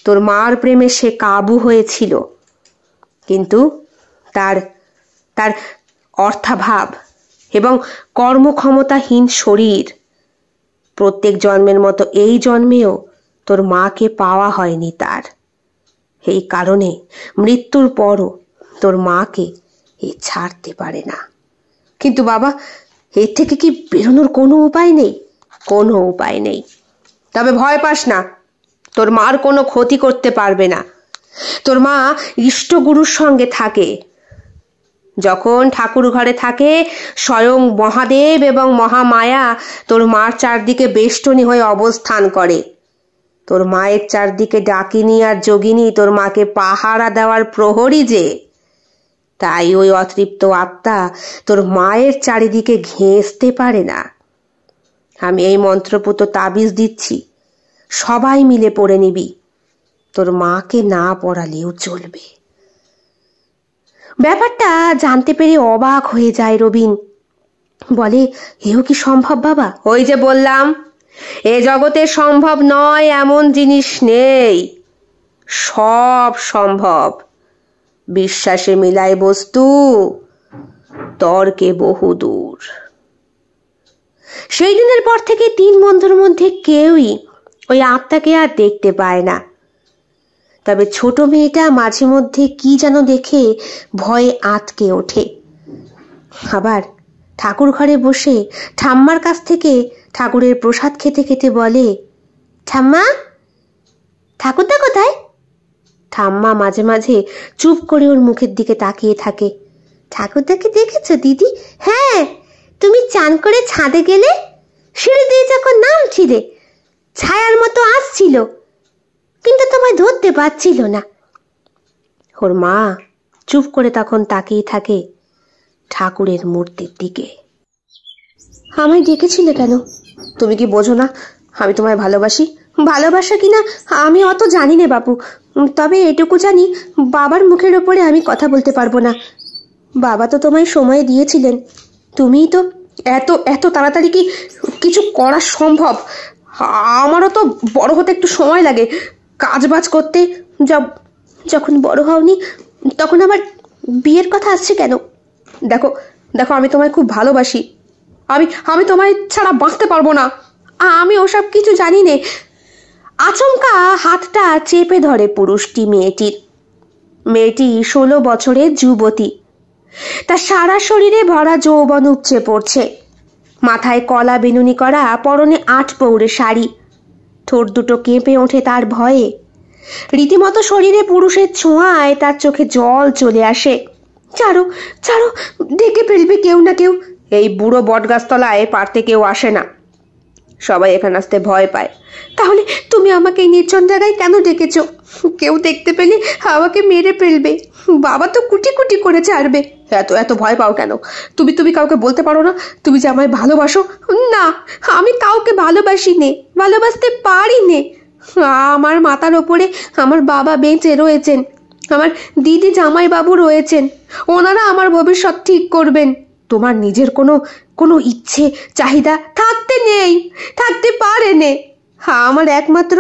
তোর মার প্রেমে সে কাবু হয়েছিল, কিন্তু তার তার অর্থাভাব এবং কর্মক্ষমতাহীন শরীর প্রত্যেক জন্মের মতো এই জন্মেও তোর মাকে পাওয়া হয়নি তার। এই কারণে মৃত্যুর পরও তোর মাকে এ ছাড়তে পারে না। কিন্তু বাবা, এর থেকে কি বেরোনোর কোনো উপায় নেই? কোনো উপায় নেই। তবে ভয় পাস না, তোর মার কোনো ক্ষতি করতে পারবে না। তোর মা ইষ্টগুরুর সঙ্গে থাকে। যখন ঠাকুর ঘরে থাকে, স্বয়ং মহাদেব এবং মহামায়া তোর মার চারদিকে বেষ্টনী হয়ে অবস্থান করে। তোর মায়ের চারদিকে ডাকিনী আর যোগিনী তোর মাকে পাহারা দেওয়ার প্রহরী যে, তাই ওই অতৃপ্ত আত্মা তোর মায়ের চারিদিকে ঘেঁষতে পারে না। আমি এই মন্ত্রপুত তাবিজ দিচ্ছি, সবাই মিলে পড়ে নিবি, তোর মাকে না পড়ালেও চলবে। ব্যাপারটা জানতে পেরে অবাক হয়ে যায় রবিন। বলে, এও কি সম্ভব বাবা? ওই যে বললাম, এ জগতে সম্ভব নয় এমন জিনিস নেই, সব সম্ভব। বিশ্বাসে মিলায় বস্তু, তর্কে বহুদূর। সেই দিনের পর থেকে 3 বন্ধুর মধ্যে কেউই ওই আত্মাকে আর দেখতে পায় না। তবে ছোট মেয়েটা মাঝে মধ্যে কি যেন দেখে ভয়ে আঁতকে ওঠে। আবার ঠাকুর ঘরে বসে ঠাম্মার কাছ থেকে ঠাকুরের প্রসাদ খেতে খেতে বলে, ঠাম্মা, ঠাকুরদা কোথায়? ঠাম্মা মাঝে মাঝে চুপ করে ওর মুখের দিকে তাকিয়ে থাকে। ঠাকুরদাকে দেখেছো দিদি? হ্যাঁ, তুমি চান করে ছাদে গেলে, সিঁড়ি দিয়ে যখন নামছিলে ছায়ার মতো আসছিল, কিন্তু তোমায় ধরতে পারছিল না। ওর মা চুপ করে তখন তাকিয়ে থাকে ঠাকুরের মূর্তির দিকে। আমায় ডেকেছিলে কেন? তুমি কি বোঝো না আমি তোমায় ভালোবাসি? ভালোবাসা কিনা আমি অত জানি না বাপু, তবে এটুকু জানি বাবার মুখের ওপরে আমি কথা বলতে পারবো না। বাবা তো তোমায় সময় দিয়েছিলেন, তুমিই তো। এত এত তাড়াতাড়ি কি কিছু করা সম্ভব? আমারও তো বড় হতে একটু সময় লাগে, কাজবাজ করতে। যখন বড় হওনি তখন আবার বিয়ের কথা আসছে কেন? দেখো দেখো, আমি তোমায় খুব ভালোবাসি, আমি তোমায় ছাড়া বাঁচতে পারবো না। আমি ওসব কিছু জানি নে। আচমকা হাতটা চেপে ধরে পুরুষটি মেয়েটির। মেয়েটি 16 বছরের যুবতী। তার সারা শরীরে ভরা যৌবন উপচে পড়ছে। মাথায় কলা বেনুনি করা, পরনে 8 পৌরে শাড়ি। ঠোঁট দুটো কেঁপে ওঠে তার ভয়ে। রীতিমতো শরীরে পুরুষের ছোঁয়ায় তার চোখে জল চলে আসে। ছাড়ো ছাড়ো, ডেকে ফেলবে কেউ না কেউ। এই বুড়ো বটগাছতলায় পারতে কেউ আসে না, সবাই এখানে আসতে ভয় পায়। তাহলে তুমি আমাকে এই নির্জন জায়গায় কেন ডেকেছো? কেউ দেখতে পেলে আমাকে মেরে ফেলবে, বাবা তো কুটি কুটি করে ছাড়বে। এত এত ভয় পাও কেন? তুমি কাউকে বলতে পারো না তুমি যে আমায় ভালোবাসো? না, আমি কাউকে ভালোবাসি নে, ভালোবাসতে পারি নে। আমার মাথার ওপরে আমার বাবা বেঁচে রয়েছেন, আমার দিদি জামাই বাবু রয়েছেন, ওনারা আমার ভবিষ্যৎ ঠিক করবেন। তোমার নিজের কোনো ইচ্ছে চাহিদা থাকতে নেই, থাকতে পারে নে। আমার একমাত্র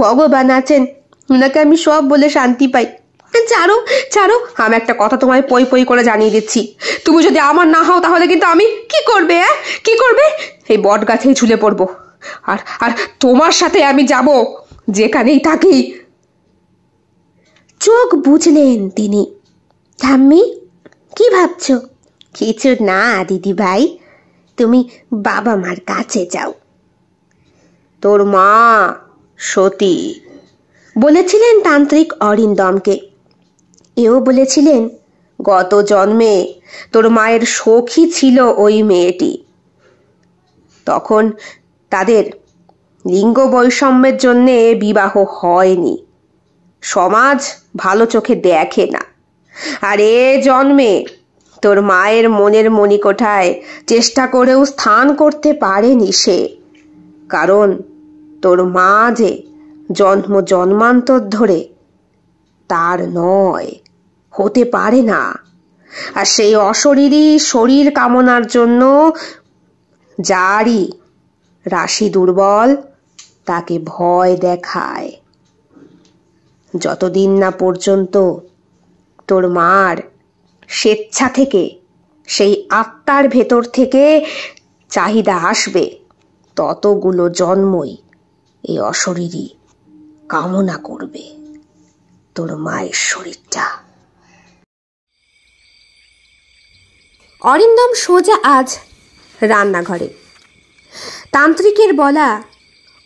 ভগবান আছেন, ওনাকে আমি সব বলে শান্তি পাই। ছাড়ো ছাড়ো, আমি একটা কথা তোমায় পই পই করে জানিয়ে দিচ্ছি, তুমি যদি আমার না হও তাহলে কিন্তু আমি কি করবে? কি করবে? এই বট গাছেই ঝুলে পড়বো, আর আর তোমার সাথে আমি যাব যেখানেই থাকি। চোখ বুঝলেন তিনি। ঠাম্মি, কি ভাবছো? কিছু না দিদি ভাই, তুমি বাবা মার কাছে যাও। তোর মা সতী বলেছিলেন তান্ত্রিক অরিন্দমকে। এও বলেছিলেন গত জন্মে তোর মায়ের সখী ছিল ওই মেয়েটি। তখন তাদের লিঙ্গ বৈষম্যের জন্যে বিবাহ হয়নি। সমাজ ভালো চোখে দেখে না। আর এ জন্মে তোর মায়ের মনের মণিকোঠায় চেষ্টা করেও স্থান করতে পারেনি সে। কারণ তোর মা যে জন্ম জন্মান্তর ধরে তার নয়, হতে পারে না। আর সেই অশরীরী শরীর কামনার জন্য যারই রাশি দুর্বল তাকে ভয় দেখায়। যতদিন না পর্যন্ত তোর মার স্বেচ্ছা থেকে, সেই আত্মার ভেতর থেকে চাহিদা আসবে, ততগুলো জন্মই এই অশরীরী কামনা করবে তোর মায়ের শরীরটা। অরিন্দম সোজা আজ রান্নাঘরে। তান্ত্রিকের বলা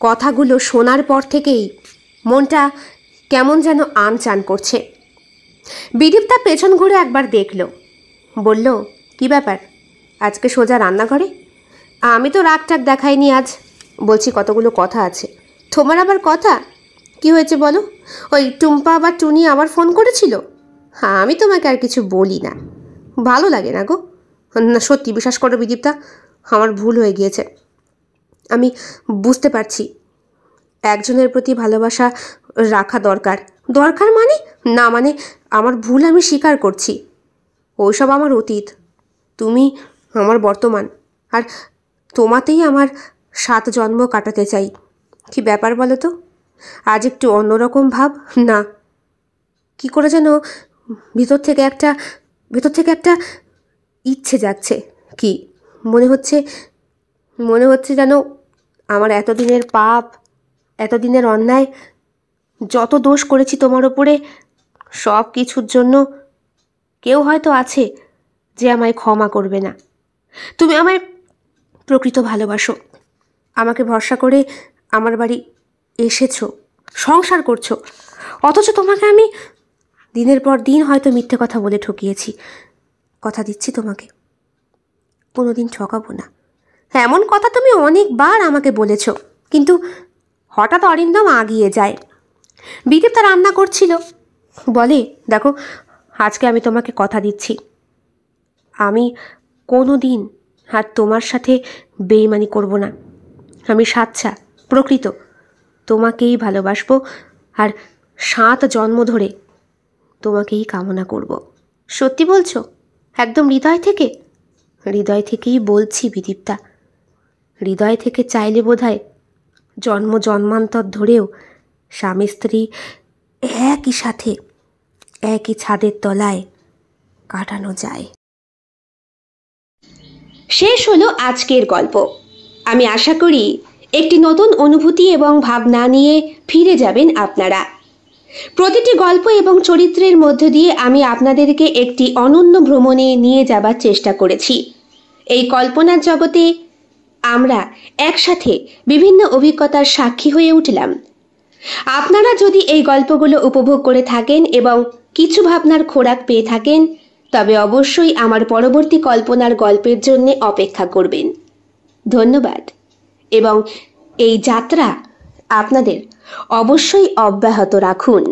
কথাগুলো শোনার পর থেকেই মনটা কেমন যেন আনচান করছে। বিদীপ্তা পেছন ঘুরে একবার দেখল, বলল, কি ব্যাপার, আজকে সোজা রান্নাঘরে? আমি তো রাগটাগ দেখাইনি আজ, বলছি কতগুলো কথা আছে। তোমার আবার কথা? কি হয়েছে বলো? ওই টুম্পা বা টুনি আবার ফোন করেছিল? হ্যাঁ, আমি তোমাকে আর কিছু বলি না, ভালো লাগে না গো। না সত্যি, বিশ্বাস করো বিদীপ্তা, আমার ভুল হয়ে গিয়েছে। আমি বুঝতে পারছি একজনের প্রতি ভালোবাসা রাখা দরকার। দরকার মানে না, মানে আমার ভুল আমি স্বীকার করছি। ওইসব আমার অতীত, তুমি আমার বর্তমান, আর তোমাতেই আমার 7 জন্ম কাটাতে চাই। কি ব্যাপার বলো তো, আজ একটু অন্যরকম ভাব না? কি করে যেন ভিতর থেকে একটা ইচ্ছে যাচ্ছে। কি মনে হচ্ছে যেন আমার এতদিনের পাপ, এতদিনের অন্যায়, যত দোষ করেছি তোমার ওপরে, সব কিছুর জন্য কেউ হয়তো আছে যে আমায় ক্ষমা করবে না। তুমি আমায় প্রকৃত ভালোবাসো, আমাকে ভরসা করে আমার বাড়ি এসেছো, সংসার করছো, অথচ তোমাকে আমি দিনের পর দিন হয়তো মিথ্যে কথা বলে ঠকিয়েছি। কথা দিচ্ছি তোমাকে, কোনোদিন ঠকাবো না। এমন কথা তুমি অনেকবার আমাকে বলেছ, কিন্তু হঠাৎ অরিন্দম আগিয়ে যায়। বিদীপ্তা রান্না করছিল, বলে, দেখো, আজকে আমি তোমাকে কথা দিচ্ছি, আমি কোনো দিন আর তোমার সাথে বেইমানি করব না। আমি সাচ্চা, প্রকৃত তোমাকেই ভালোবাসবো, আর 7 জন্ম ধরে তোমাকেই কামনা করব। সত্যি বলছো? একদম হৃদয় থেকে? হৃদয় থেকেই বলছি বিদীপ্তা, হৃদয় থেকে চাইলে বোধহয় জন্ম জন্মান্তর ধরেও স্বামী স্ত্রী একই সাথে একই ছাদের তলায় কাটানো যায়। শেষ হলো আজকের গল্প। আমি আশা করি একটি নতুন অনুভূতি এবং ভাবনা নিয়ে ফিরে যাবেন আপনারা। প্রতিটি গল্প এবং চরিত্রের মধ্য দিয়ে আমি আপনাদেরকে একটি অনন্য ভ্রমণে নিয়ে যাবার চেষ্টা করেছি। এই কল্পনার জগতে আমরা একসাথে বিভিন্ন অভিজ্ঞতার সাক্ষী হয়ে উঠলাম। আপনারা যদি এই গল্পগুলো উপভোগ করে থাকেন এবং কিছু ভাবনার খোরাক পেয়ে থাকেন, তবে অবশ্যই আমার পরবর্তী কল্পনার গল্পের জন্য অপেক্ষা করবেন। ধন্যবাদ, এবং এই যাত্রা আপনাদের অবশ্যই অব্যাহত রাখুন।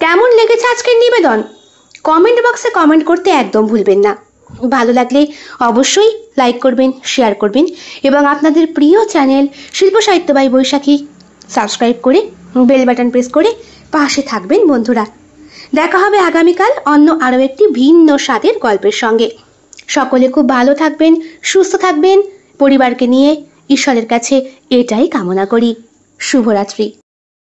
কেমন লেগেছে আজকের নিবেদন? কমেন্ট বক্সে কমেন্ট করতে একদম ভুলবেন না। ভালো লাগলে অবশ্যই লাইক করবেন, শেয়ার করবেন, এবং আপনাদের প্রিয় চ্যানেল শিল্প সাহিত্য বাই বৈশাখী সাবস্ক্রাইব করে বেল বাটন প্রেস করে পাশে থাকবেন বন্ধুরা। দেখা হবে আগামীকাল অন্য আরও একটি ভিন্ন স্বাদের গল্পের সঙ্গে। সকলে খুব ভালো থাকবেন, সুস্থ থাকবেন, পরিবারকে নিয়ে ঈশ্বরের কাছে এটাই কামনা করি। শুভরাত্রি।